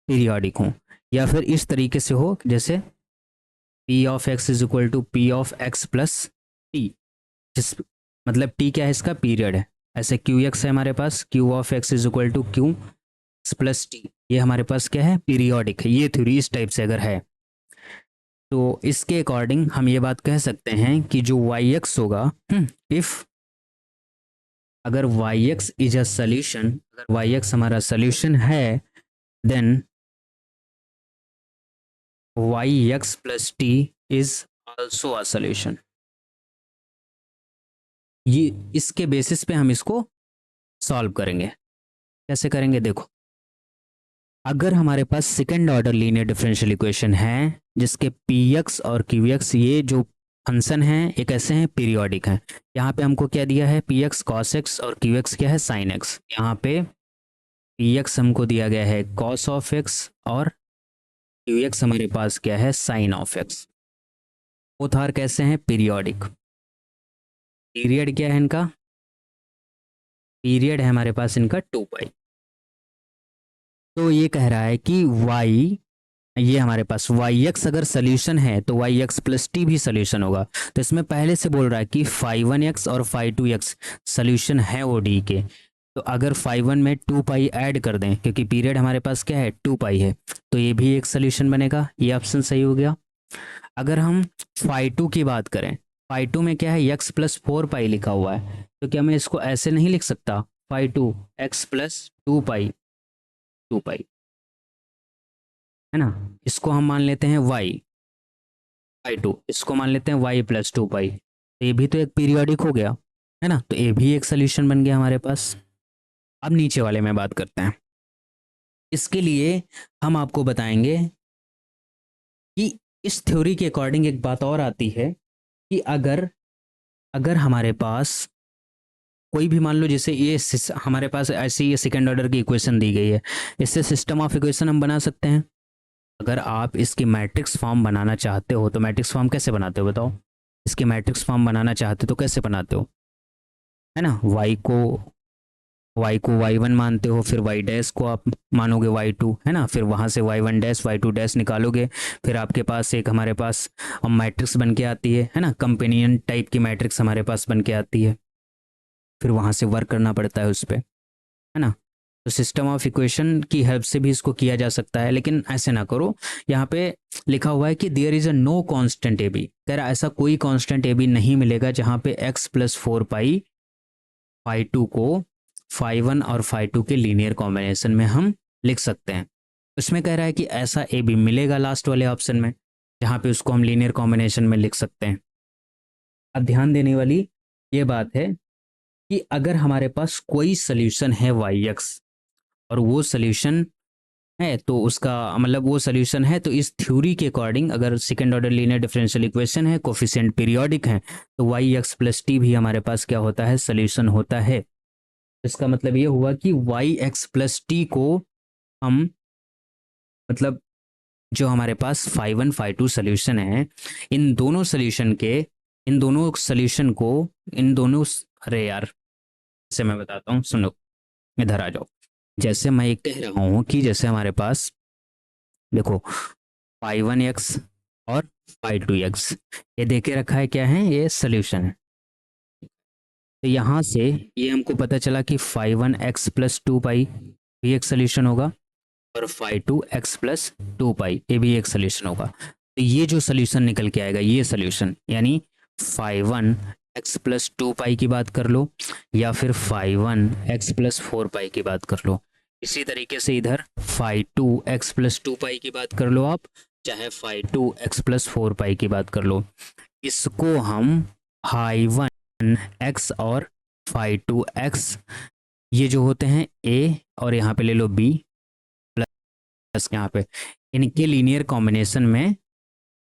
पीरियोडिक हो, या फिर इस तरीके से हो जैसे p of x is equal to p of x plus t, जिस मतलब टी क्या है, इसका पीरियड है, ऐसे क्यू एक्स है हमारे पास, Q of x is equal to Q plus T, ये हमारे पास क्या है, पीरियोडिक है। ये थ्योरी इस टाइप से अगर है तो इसके अकॉर्डिंग हम ये बात कह सकते हैं कि जो वाई एक्स होगा, इफ अगर y x is a solution, अगर वाई एक्स हमारा सोल्यूशन है, then y x plus t is also a solution. ये इसके बेसिस पे हम इसको सॉल्व करेंगे। कैसे करेंगे, देखो अगर हमारे पास second order linear differential equation है जिसके पी एक्स और क्यू एक्स ये जो फंक्शन है ये कैसे हैं, पीरियोडिक हैं। यहाँ पे हमको क्या दिया है, पी एक्स कॉस एक्स और क्यू एक्स क्या है, साइन एक्स। यहाँ पे पी एक्स हमको दिया गया है कॉस ऑफ एक्स और क्यू एक्स हमारे पास क्या है, sine of x. Both are कैसे हैं, पीरियोडिक। पीरियड क्या है इनका, पीरियड है हमारे पास इनका 2 पाई। तो ये कह रहा है कि y, ये हमारे पास वाई एक्स अगर सोल्यूशन है तो वाई एक्स प्लस टी भी सोल्यूशन होगा। तो इसमें पहले से बोल रहा है कि फाइव वन एक्स और फाइव टू एक्स सोल्यूशन है ओडी के। तो अगर फाइव वन में 2 पाई ऐड कर दें, क्योंकि पीरियड हमारे पास क्या है 2 पाई है, तो ये भी एक सोल्यूशन बनेगा, ये ऑप्शन सही हो गया। अगर हम फाइव टू की बात करें, फाइव टू में क्या है एक्स प्लस 4 पाई लिखा हुआ है, तो क्या मैं इसको ऐसे नहीं लिख सकता, फाइव टू एक्स प्लस 2 पाई, 2 पाई है ना। इसको हम मान लेते हैं वाई, बाई टू, इसको मान लेते हैं वाई प्लस 2 पाई, तो ये भी तो एक पीरियोडिक हो गया, है ना। तो ये भी एक सोल्यूशन बन गया हमारे पास। अब नीचे वाले में बात करते हैं। इसके लिए हम आपको बताएंगे कि इस थ्योरी के अकॉर्डिंग एक बात और आती है कि अगर अगर हमारे पास कोई भी, मान लो जैसे ये हमारे पास ऐसी ये सेकंड ऑर्डर की इक्वेशन दी गई है, इससे सिस्टम ऑफ इक्वेशन हम बना सकते हैं। अगर आप इसकी मैट्रिक्स फॉर्म बनाना चाहते हो तो मैट्रिक्स फॉर्म कैसे बनाते हो बताओ, इसकी मैट्रिक्स फॉर्म बनाना चाहते हो तो कैसे बनाते हो, है ना। y को y1 मानते हो, फिर y डैश को आप मानोगे y2, है ना, फिर वहाँ से y1 डैश y2 डैश निकालोगे, फिर आपके पास एक हमारे पास मैट्रिक्स बन के आती है ना, कंपेनियन टाइप की मैट्रिक्स हमारे पास बन के आती है, फिर वहाँ से वर्क करना पड़ता है उस पर, है ना। तो सिस्टम ऑफ इक्वेशन की हेल्प से भी इसको किया जा सकता है, लेकिन ऐसे ना करो। यहाँ पे लिखा हुआ है कि there is a no constant A B, कह रहा ऐसा कोई कांस्टेंट ए बी नहीं मिलेगा जहाँ पे x plus 4 pi phi two को फाई वन और फाई टू के लीनियर कॉम्बिनेशन में हम लिख सकते हैं। उसमें कह रहा है कि ऐसा ए बी मिलेगा लास्ट वाले ऑप्शन में, जहाँ पे उसको हम लीनियर कॉम्बिनेशन में लिख सकते हैं। अब ध्यान देने वाली ये बात है कि अगर हमारे पास कोई सोल्यूशन है वाई एक्स और वो सोल्यूशन है, तो उसका मतलब वो सोल्यूशन है, तो इस थ्योरी के अकॉर्डिंग अगर second order linear differential equation है, कोफिशिएंट पीरियोडिक है, तो वाई एक्स प्लस टी भी हमारे पास क्या होता है, सोल्यूशन होता है। इसका मतलब ये हुआ कि वाई एक्स प्लस टी को हम, मतलब जो हमारे पास five one five two solution है, इन दोनों सोल्यूशन के, इन दोनों सोल्यूशन को, इन दोनों, अरे यार से मैं बताता हूँ, सुनो, इधर आ जाओ। जैसे मैं ये कह रहा हूँ कि जैसे हमारे पास देखो फाइव वन एक्स और फाइव टू एक्स ये देके रखा है, क्या है ये सोल्यूशन है। तो यहाँ से ये हमको पता चला कि फाइव वन एक्स प्लस 2 पाई भी एक सोल्यूशन होगा, और फाइव टू एक्स प्लस 2 पाई ये भी एक सोल्यूशन होगा। तो ये जो सोल्यूशन निकल के आएगा ये सोल्यूशन, यानी फाइव वन एक्स प्लस 2 पाई की बात कर लो, या फिर फाइव वन एक्स प्लस 4 पाई की बात कर लो। इसी तरीके से इधर फाइव टू एक्स प्लस 2 पाई की बात कर लो आप, चाहे फाइव टू एक्स प्लस 4 पाई की बात कर लो। इसको हम फाइव वन एक्स और फाइव टू एक्स, ये जो होते हैं ए, और यहाँ पे ले लो बी प्लस, यहाँ पे इनके लीनियर कॉम्बिनेशन में,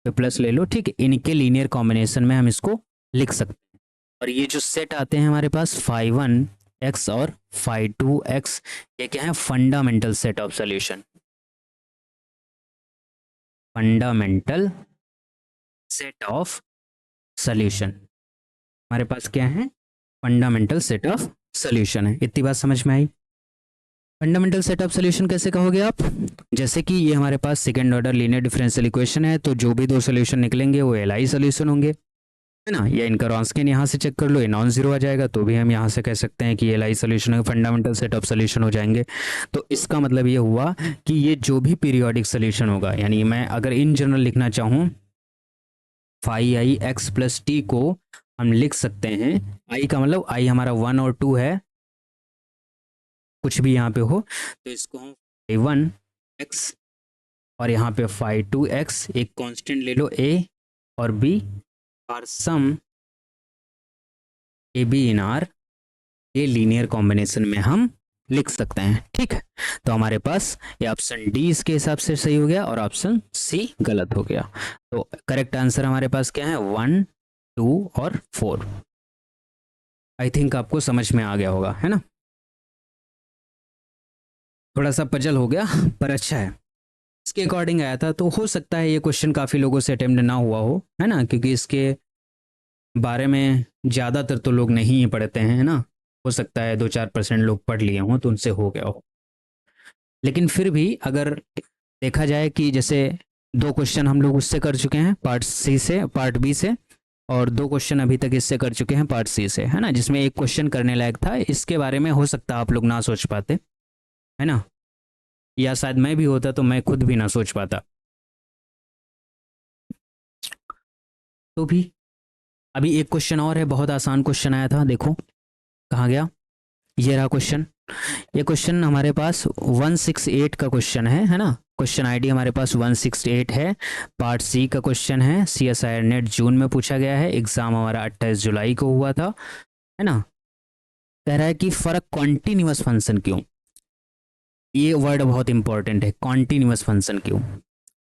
तो प्लस ले लो, ठीक है, इनके लीनियर कॉम्बिनेशन में हम इसको लिख सकते हैं। और ये जो सेट आते हैं हमारे पास फाइव वन एक्स और फाइव टू एक्स, ये क्या है, fundamental set of solution, fundamental set of solution हमारे पास क्या है, फंडामेंटल सेट ऑफ सोल्यूशन है। इतनी बात समझ में आई। फंडामेंटल सेट ऑफ सोल्यूशन कैसे कहोगे आप, जैसे कि ये हमारे पास second order linear differential equation है, तो जो भी दो सोल्यूशन निकलेंगे वो एलआई सोल्यूशन होंगे, है ना। या इनका रॉन्स्कियन यहाँ से चेक कर लो, ये नॉन जीरो आ जाएगा, तो भी हम यहाँ से कह सकते हैं कि एलआई सोल्यूशन है, फंडामेंटल सेट ऑफ सोल्यूशन हो जाएंगे। तो इसका मतलब ये हुआ कि ये जो भी पीरियोडिक सोल्यूशन होगा, यानी मैं अगर इन जनरल लिखना चाहूँ, फाइव आई एक्स प्लस टी को हम लिख सकते हैं, आई का मतलब आई हमारा 1 और 2 है, कुछ भी यहाँ पे हो, तो इसको हम फाइव वन एक्स और यहाँ पे फाइव टू एक्स, एक कांस्टेंट ले लो ए और बी, और सम ए बी इन आर, ये लीनियर कॉम्बिनेशन में हम लिख सकते हैं, ठीक है। तो हमारे पास ये ऑप्शन डी इसके हिसाब से सही हो गया और ऑप्शन सी गलत हो गया। तो करेक्ट आंसर हमारे पास क्या है, 1 2 और 4। आई थिंक आपको समझ में आ गया होगा, है ना। थोड़ा सा पजल हो गया पर अच्छा है, इसके अकॉर्डिंग आया था, तो हो सकता है ये क्वेश्चन काफ़ी लोगों से अटेम्प्ट ना हुआ हो, है ना, क्योंकि इसके बारे में ज़्यादातर तो लोग नहीं ही पढ़ते हैं, है ना। हो सकता है 2-4% लोग पढ़ लिए हों तो उनसे हो गया हो, लेकिन फिर भी अगर देखा जाए कि जैसे 2 क्वेश्चन हम लोग उससे कर चुके हैं पार्ट सी से, पार्ट बी से, और 2 क्वेश्चन अभी तक इससे कर चुके हैं पार्ट सी से, है ना, जिसमें एक क्वेश्चन करने लायक था। इसके बारे में हो सकता है आप लोग ना सोच पाते, है ना, या शायद मैं भी होता तो मैं खुद भी ना सोच पाता। तो भी अभी एक क्वेश्चन और है, बहुत आसान क्वेश्चन आया था, देखो कहाँ गया, ये रहा क्वेश्चन। ये क्वेश्चन हमारे पास 168 का क्वेश्चन है ना। क्वेश्चन आईडी हमारे पास 168 है, पार्ट सी का क्वेश्चन है, CSIR नेट जून में पूछा गया है, एग्जाम हमारा 28 जुलाई को हुआ था, है ना। कह रहा है कि फर्क कॉन्टिन्यूअस फंक्शन क्यों, ये वर्ड बहुत इंपॉर्टेंट है, कॉन्टिन्यूअस फंक्शन क्यों,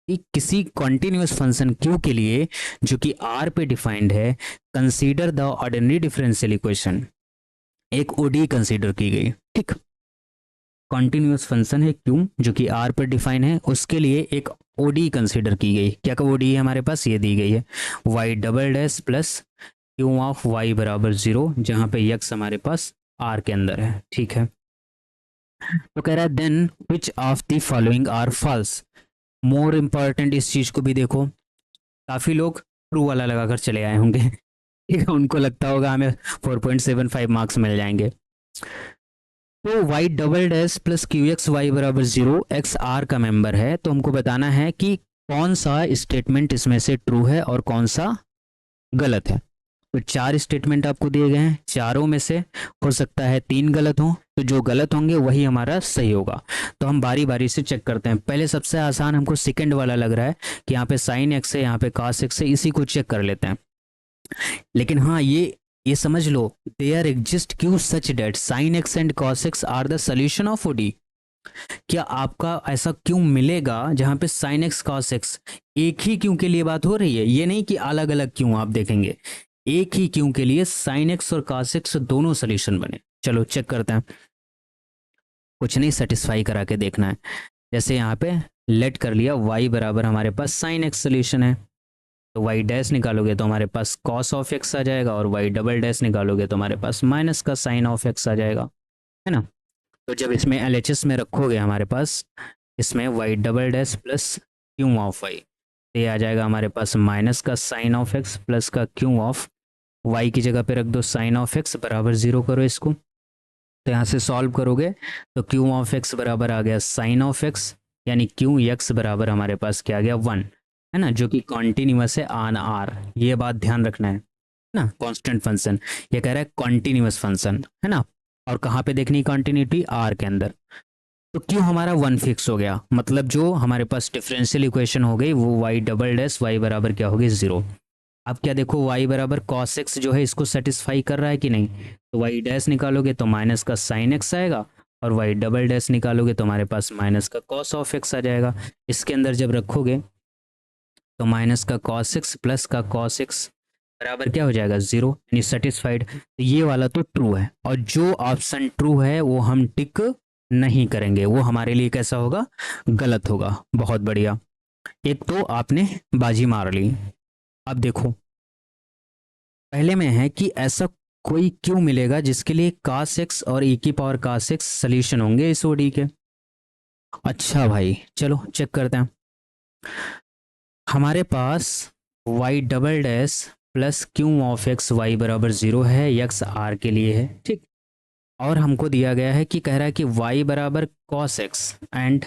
कि किसी कॉन्टिन्यूअस फंक्शन क्यू के लिए जो कि आर पे डिफाइंड है, consider the ordinary differential equation, एक ओडी कंसीडर की गई, ठीक। कॉन्टिन्यूअस फंक्शन है क्यू जो कि आर पर डिफाइन है, उसके लिए एक ओडी कंसीडर की गई। क्या का ओडी है हमारे पास, ये दी गई है, y double dash plus q of y बराबर 0, जहाँ पे यक्स हमारे पास आर के अंदर है, ठीक है। तो कह रहा है then which of the following are false. More important इस चीज को भी देखो, काफी लोग ट्रू वाला लगाकर चले आए होंगे, ठीक है, उनको लगता होगा हमें 4.75 मार्क्स मिल जाएंगे। तो y double dash plus q x y बराबर 0, एक्स आर का मेंबर है, तो हमको बताना है कि कौन सा स्टेटमेंट इसमें से ट्रू है और कौन सा गलत है। तो 4 स्टेटमेंट आपको दिए गए हैं, चारों में से हो सकता है 3 गलत हो, तो जो गलत होंगे वही हमारा सही होगा। तो हम बारी बारी से चेक करते हैं। पहले सबसे आसान हमको सेकंड वाला लग रहा है कि यहाँ पे साइन एक्स है, यहाँ पे कॉस एक्स है, इसी को चेक कर लेते हैं। लेकिन हाँ, ये समझ लो, there exist Q such that sine X and cos X are the solution of ODE. क्या आपका ऐसा क्यों मिलेगा जहां पे साइन एक्स कॉस एक्स, एक ही क्यों के लिए बात हो रही है, ये नहीं कि अलग अलग क्यों, आप देखेंगे एक ही क्यों के लिए साइन एक्स और कॉस एक्स दोनों सोल्यूशन बने। चलो चेक करते हैं, कुछ नहीं, सेटिस्फाई करा के देखना है। जैसे यहाँ पे लेट कर लिया y बराबर हमारे पास साइन एक्स सोल्यूशन है, तो y डैश निकालोगे तो हमारे पास कॉस ऑफ एक्स आ जाएगा, और y डबल डैश निकालोगे तो हमारे पास माइनस का साइन ऑफ एक्स आ जाएगा, है ना। तो जब इसमें LHS में रखोगे हमारे पास, इसमें y double dash plus q of y, ये आ जाएगा हमारे पास माइनस का साइन ऑफ एक्स प्लस का क्यू ऑफ y की जगह पे रख दो साइन ऑफ एक्स बराबर 0 करो इसको। तो यहाँ से सॉल्व करोगे तो क्यू ऑफ एक्स बराबर आ गया साइन ऑफ एक्स, यानी क्यू एक्स बराबर हमारे पास क्या आ गया 1, है ना, जो कि कॉन्टिन्यूअस है ऑन आर, ये बात ध्यान रखना है ना। कांस्टेंट फंक्शन, ये कह रहा है कॉन्टिन्यूअस फंक्शन, है ना, और कहाँ पे देखनी कॉन्टिन्यूटी, आर के अंदर। तो क्यों हमारा 1 फिक्स हो गया, मतलब जो हमारे पास डिफरेंशियल इक्वेशन हो गई वो वाई डबल डैश वाई बराबर क्या होगी 0। अब क्या देखो, y बराबर कॉस एक्स जो है इसको सेटिस्फाई कर रहा है कि नहीं, तो y डैश निकालोगे तो माइनस का साइन एक्स आएगा, और y डबल डैश निकालोगे तो हमारे पास माइनस का कॉस ऑफ एक्स आ जाएगा। इसके अंदर जब रखोगे तो माइनस का कॉस एक्स प्लस का कॉस एक्स बराबर क्या हो जाएगा 0, यानी सेटिस्फाइड। तो ये वाला तो ट्रू है, और जो ऑप्शन ट्रू है वो हम टिक नहीं करेंगे, वो हमारे लिए कैसा होगा, गलत होगा। बहुत बढ़िया, एक तो आपने बाजी मार ली। अब देखो, पहले में है कि ऐसा कोई क्यों मिलेगा जिसके लिए cos x और e की पावर cos x सोल्यूशन होंगे इस ओडी के। अच्छा भाई, चलो चेक करते हैं। हमारे पास y double dash plus q of x y बराबर 0 है, यक्स आर के लिए है, ठीक। और हमको दिया गया है कि कह रहा है कि y बराबर cos x एंड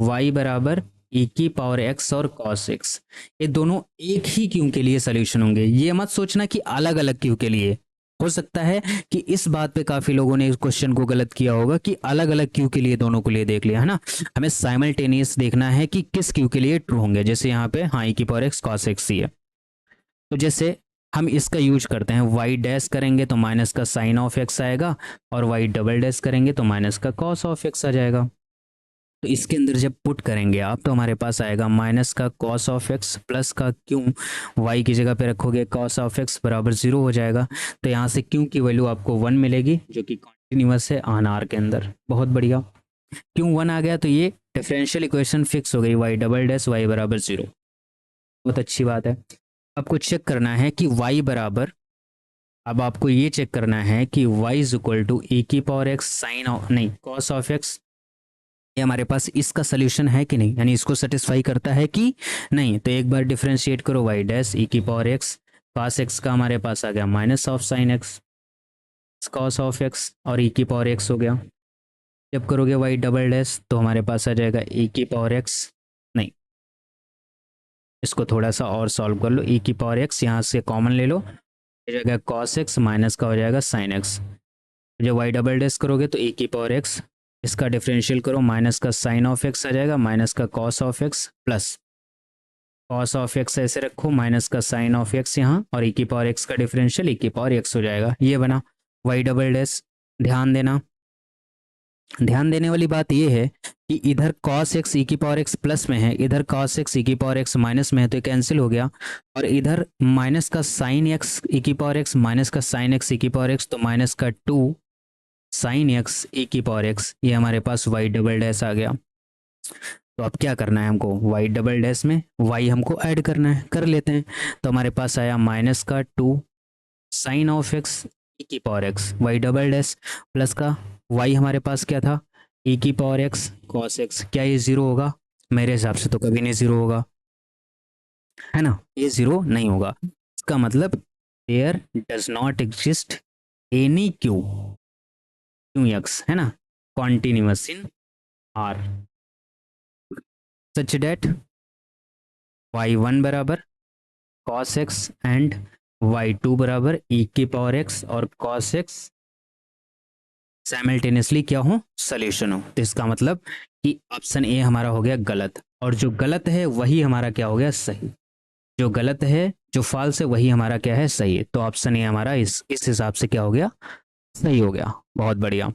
y बराबर e की पावर x और cos x, ये दोनों एक ही क्यू के लिए सोल्यूशन होंगे। ये मत सोचना कि अलग अलग क्यू के लिए। हो सकता है कि इस बात पे काफी लोगों ने इस क्वेश्चन को गलत किया होगा कि अलग अलग क्यू के लिए दोनों को लिए देख लिया, है ना। हमें साइमल्टेनियस देखना है कि किस क्यू के लिए ट्रू होंगे। जैसे यहाँ पे हाँ e की पावर x cos x ही है, तो जैसे हम इसका यूज करते हैं, y डैश करेंगे तो माइनस का साइन ऑफ एक्स आएगा, और y डबल डैश करेंगे तो माइनस का कॉस ऑफ एक्स आ जाएगा। तो इसके अंदर जब पुट करेंगे आप तो हमारे पास आएगा माइनस का कॉस ऑफ एक्स प्लस का क्यू, वाई की जगह पे रखोगे कॉस ऑफ एक्स बराबर 0 हो जाएगा। तो यहाँ से क्यू की वैल्यू आपको 1 मिलेगी जो कि कॉन्टिन्यूअस है ऑन आर के अंदर। बहुत बढ़िया, क्यू 1 आ गया तो ये डिफरेंशियल इक्वेशन फिक्स हो गई, वाई डबल डैश वाई बराबर 0। बहुत अच्छी बात है। आपको चेक करना है कि y बराबर अब आपको ये चेक करना है कि y is equal to e की पावर x साइन नहीं cos ऑफ x, ये हमारे पास इसका सोल्यूशन है कि नहीं, यानी इसको सेटिस्फाई करता है कि नहीं। तो एक बार डिफरेंशिएट करो y डैश e की पावर x, cos x का हमारे पास आ गया minus of sine x cos of x और e की पावर x हो गया। जब करोगे y डबल डैश तो हमारे पास आ जाएगा e की पावर x, नहीं इसको थोड़ा सा और सॉल्व कर लो, e की पावर x यहाँ से कॉमन ले लो, हो जाएगा cos x माइनस का हो जाएगा sin x। जब y डबल डैश करोगे तो e की पावर x, इसका डिफरेंशियल करो, माइनस का साइन ऑफ x आ जाएगा, माइनस का cos of x plus cos of x ऐसे रखो, माइनस का साइन ऑफ x यहाँ, और e की पावर x का डिफरेंशियल e की पावर x हो जाएगा। ये बना y डबल डैश। ध्यान देना, ध्यान देने वाली बात यह है कि इधर cos x e की पावर x प्लस में है, इधर cos x e की पावर x माइनस में है, तो कैंसिल हो गया। और इधर माइनस का साइन x e की पावर x माइनस का साइन x e की पावर x, तो माइनस का 2 साइन x e की पावर x, ये हमारे पास y डबल डैश आ गया। तो अब क्या करना है हमको, y डबल डैश में y हमको ऐड करना है, कर लेते हैं। तो हमारे पास आया माइनस का 2 साइन ऑफ x e की power x y double dash, plus का y हमारे पास क्या था e की पावर x cos x। क्या ये जीरो होगा? मेरे हिसाब से तो कभी नहीं जीरो होगा, है ना, ये जीरो नहीं होगा। इसका मतलब there does not exist any q x, है ना, continuous in R such that y1 बराबर cos x एंड y2 बराबर e की पावर x और cos x साइमल्टेनियसली क्या हो, सोल्यूशन हो। तो इसका मतलब कि ऑप्शन ए हमारा हो गया गलत, और जो गलत है वही हमारा क्या हो गया, सही। जो गलत है, जो फॉल्स है, वही हमारा क्या है, सही है। तो ऑप्शन ए हमारा इस हिसाब से क्या हो गया, सही हो गया। बहुत बढ़िया।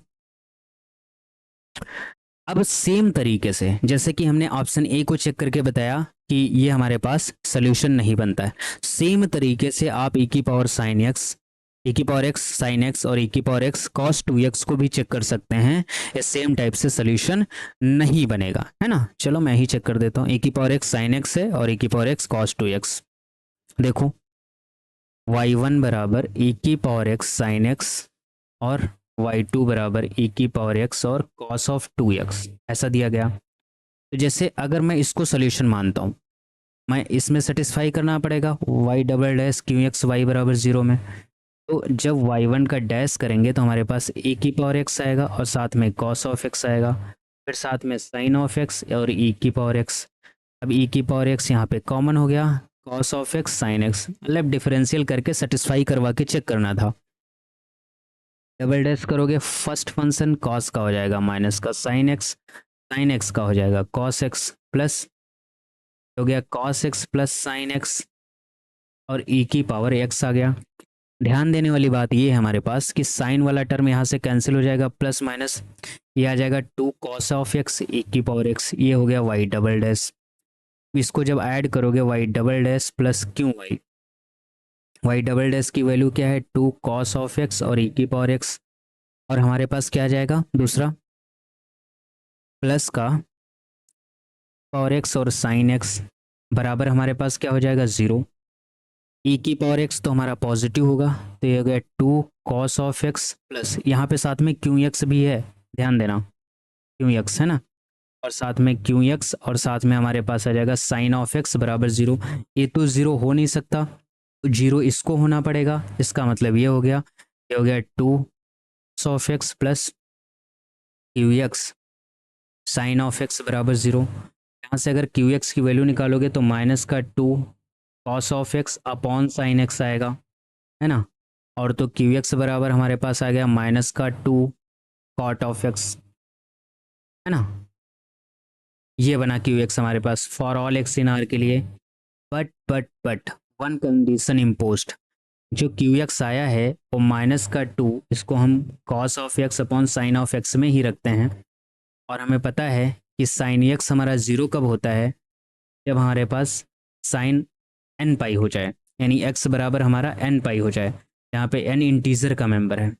अब सेम तरीके से जैसे कि हमने ऑप्शन ए को चेक करके बताया कि ये हमारे पास सोल्यूशन नहीं बनता है, सेम तरीके से आप e की पावर साइन एक्स, e की पावर x साइन x और e की पावर x cos 2x को भी चेक कर सकते हैं। ये सेम टाइप से सोल्यूशन नहीं बनेगा, है ना। चलो मैं ही चेक कर देता हूँ। e की पावर x साइन x है और e की पावर x cos 2x। देखो y1 बराबर e की पावर x साइन x और y2 बराबर e की पावर x और cos ऑफ 2x, ऐसा दिया गया। तो जैसे अगर मैं इसको सोल्यूशन मानता हूँ, मैं इसमें सेटिस्फाई करना पड़ेगा y double dash q x y बराबर 0 में। तो जब y1 का डैश करेंगे तो हमारे पास e की पावर x आएगा और साथ में cos ऑफ x आएगा, फिर साथ में sin ऑफ x और e की पावर x। अब e की पावर x यहाँ पे कॉमन हो गया, cos of x sin x, मतलब डिफरेंशियल करके सेटिस्फाई करवा के चेक करना था। डबल डैश करोगे, फर्स्ट फंक्शन cos का हो जाएगा माइनस का sin x का हो जाएगा cos x, प्लस हो गया cos x plus sin x और e की पावर x आ गया। ध्यान देने वाली बात ये है हमारे पास कि साइन वाला टर्म यहाँ से कैंसिल हो जाएगा, प्लस माइनस ये आ जाएगा 2 cos ऑफ x e की पावर x, ये हो गया y डबल डैश। इसको जब ऐड करोगे y डबल डैश प्लस क्यों y डबल डैश की वैल्यू क्या है 2 cos ऑफ x और e की पावर x, और हमारे पास क्या आ जाएगा दूसरा प्लस का पावर x और साइन x बराबर हमारे पास क्या हो जाएगा 0। e की पावर x तो हमारा पॉजिटिव होगा, तो ये हो गया 2 cos ऑफ x प्लस यहाँ पे साथ में क्यू एक्स भी है, ध्यान देना क्यू एक्स है ना, और साथ में क्यू एक्स और साथ में हमारे पास आ जाएगा साइन ऑफ x बराबर 0। ये तो 0 हो नहीं सकता, तो 0 इसको होना पड़ेगा। इसका मतलब ये हो गया 2 cos of x plus q x sine of x बराबर 0। यहाँ से अगर क्यू एक्स की वैल्यू निकालोगे तो माइनस का 2 cos of x upon sign x आएगा, है ना, और तो क्यू एक्स बराबर हमारे पास आ गया माइनस का 2 cot ऑफ x, है ना। ये बना क्यू एक्स हमारे पास for all X in R के लिए। बट वन कंडीशन इम्पोज्ड, जो क्यू एक्स आया है वो माइनस का 2, इसको हम cos of x upon sine of x में ही रखते हैं, और हमें पता है कि साइन x हमारा 0 कब होता है, जब हमारे पास साइन n पाई हो जाए, यानी x बराबर हमारा n पाई हो जाए, यहाँ पे n इंटीजर का मेंबर है।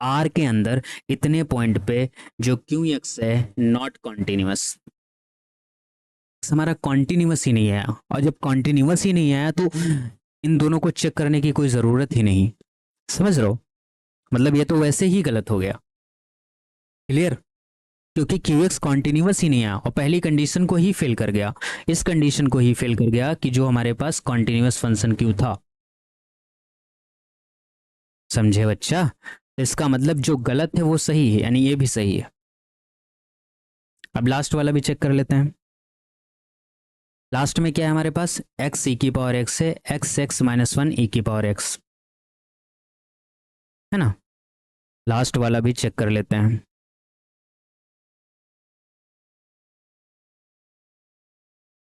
R के अंदर इतने पॉइंट पे जो क्यू एक्स है नॉट कॉन्टिन्यूस, हमारा कॉन्टिन्यूस ही नहीं आया, और जब कॉन्टिन्यूस ही नहीं आया तो इन दोनों को चेक करने की कोई ज़रूरत ही नहीं, समझ रहे हो? मतलब ये तो वैसे ही गलत हो गया। क्लियर? क्योंकि क्यू एक्स कॉन्टिन्यूस ही नहीं आया और पहली कंडीशन को ही फेल कर गया, इस कंडीशन को ही फेल कर गया कि जो हमारे पास कॉन्टिन्यूस फंक्शन क्यू था। समझे बच्चा? तो इसका मतलब जो गलत है वो सही है, यानी ये भी सही है। अब लास्ट वाला भी चेक कर लेते हैं। लास्ट में क्या है हमारे पास? एक्स ई की पावर एक्स है, एक्स एक्स माइनस वन ई की पावर एक्स, है ना? लास्ट वाला भी चेक कर लेते हैं।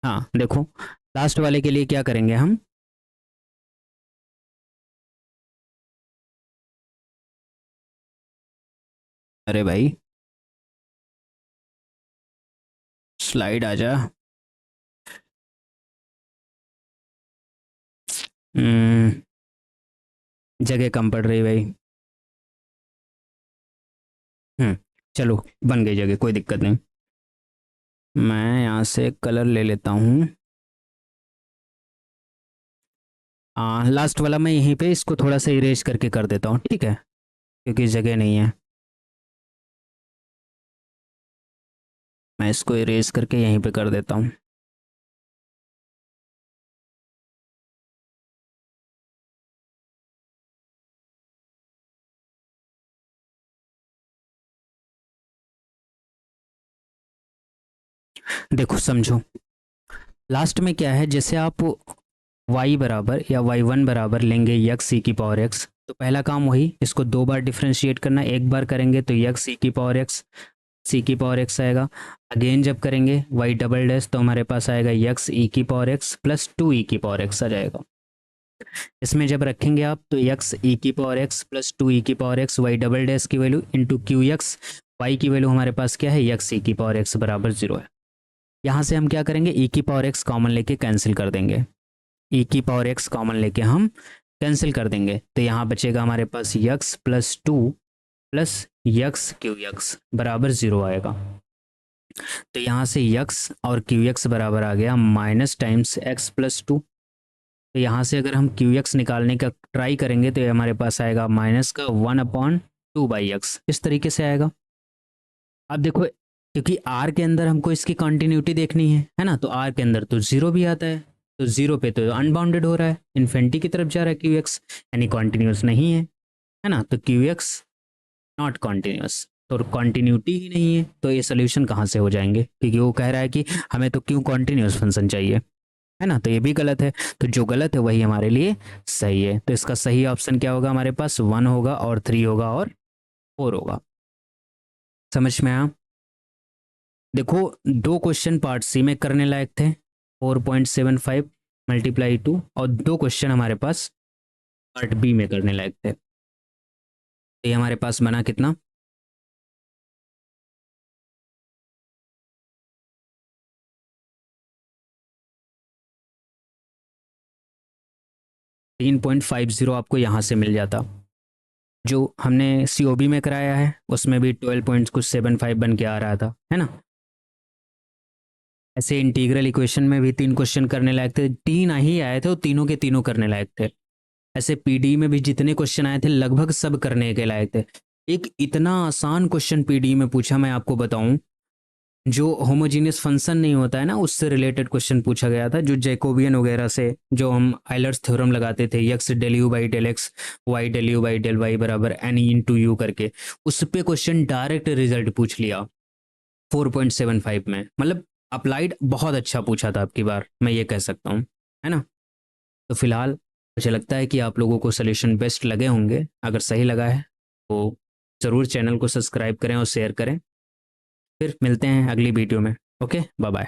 हाँ देखो, लास्ट वाले के लिए क्या करेंगे हम? अरे भाई स्लाइड आ जा। हम्म, जगह कम पड़ रही भाई। हम्म, चलो बन गई जगह, कोई दिक्कत नहीं। मैं यहाँ से कलर ले लेता हूँ। लास्ट वाला मैं यहीं पे इसको थोड़ा सा इरेज करके कर देता हूँ, ठीक है? क्योंकि जगह नहीं है। मैं इसको इरेज करके यहीं पे कर देता हूँ। देखो समझो, लास्ट में क्या है, जैसे आप y बराबर या y1 बराबर लेंगे यक्स सी की पावर x, तो पहला काम वही, इसको दो बार डिफ्रेंशिएट करना, एक बार करेंगे तो यक्स सी की पावर x, सी की पावर x आएगा। अगेन जब करेंगे y डबल डैश तो हमारे पास आएगा यक्स ई की power x plus two e की पावर x आ जाएगा। इसमें जब रखेंगे आप तो यक्स ई की power x plus two e की power x Y double dash की value into Q x, Y की वैल्यू हमारे पास क्या है, यक्स ई की पावर x बराबर जीरो है। यहाँ से हम क्या करेंगे, ई की पावर x कॉमन लेके कैंसिल कर देंगे, ई की पावर एक्स कॉमन लेके हम कैंसिल कर देंगे, तो यहाँ बचेगा हमारे पास x plus two plus x Q x बराबर जीरो आएगा। तो यहाँ से यक्स और क्यू यक्स बराबर आ गया minus times x plus two. तो यहाँ से अगर हम क्यू एक्स निकालने का ट्राई करेंगे तो ये हमारे पास आएगा माइनस का one upon two by x, इस तरीके से आएगा। अब देखो, क्योंकि आर के अंदर हमको इसकी कंटिन्यूटी देखनी है ना, तो आर के अंदर तो जीरो भी आता है, तो जीरो पे तो अनबाउंडेड हो रहा है, इन्फिनिटी की तरफ जा रहा है क्यू एक्स, यानी कॉन्टिन्यूस नहीं है ना, तो क्यू एक्स नॉट कॉन्टिन्यूस, तो कॉन्टिन्यूटी ही नहीं है, तो ये सोल्यूशन कहाँ से हो जाएंगे, क्योंकि वो कह रहा है कि हमें तो क्यों कॉन्टिन्यूस फंक्शन चाहिए, है ना, तो ये भी गलत है। तो जो गलत है वही हमारे लिए सही है, तो इसका सही ऑप्शन क्या होगा, हमारे पास वन होगा और थ्री होगा और फोर होगा। समझ में आया? देखो, दो क्वेश्चन पार्ट सी में करने लायक थे, 4.75 मल्टीप्लाई टू, और दो क्वेश्चन हमारे पास पार्ट बी में करने लायक थे, तो ये हमारे पास बना कितना, 3.50 आपको यहाँ से मिल जाता। जो हमने सीओबी में कराया है उसमें भी 12 पॉइंट्स कुछ 75 बन के आ रहा था, है ना? ऐसे इंटीग्रल इक्वेशन में भी तीन क्वेश्चन करने लायक थे, तीन ही आए थे और तीनों के तीनों करने लायक थे। ऐसे पीडी में भी जितने क्वेश्चन आए थे लगभग सब करने के लायक थे। एक इतना आसान क्वेश्चन पीडी में पूछा, मैं आपको बताऊं, जो होमोजीनियस फंक्शन नहीं होता है ना, उससे रिलेटेड क्वेश्चन पूछा गया था, जो जैकोबियन वगैरह से, जो हम आइलर्स थ्योरम लगाते थे, x del u by del x, Y del u by del Y बराबर N E into U करके, उस पे क्वेश्चन डायरेक्ट रिजल्ट पूछ लिया 4.75 में। मतलब अप्लाइड बहुत अच्छा पूछा था आपकी बार, मैं ये कह सकता हूँ, है ना? तो फिलहाल मुझे लगता है कि आप लोगों को सोल्यूशन बेस्ट लगे होंगे। अगर सही लगा है तो ज़रूर चैनल को सब्सक्राइब करें और शेयर करें। फिर मिलते हैं अगली वीडियो में। Okay, bye bye.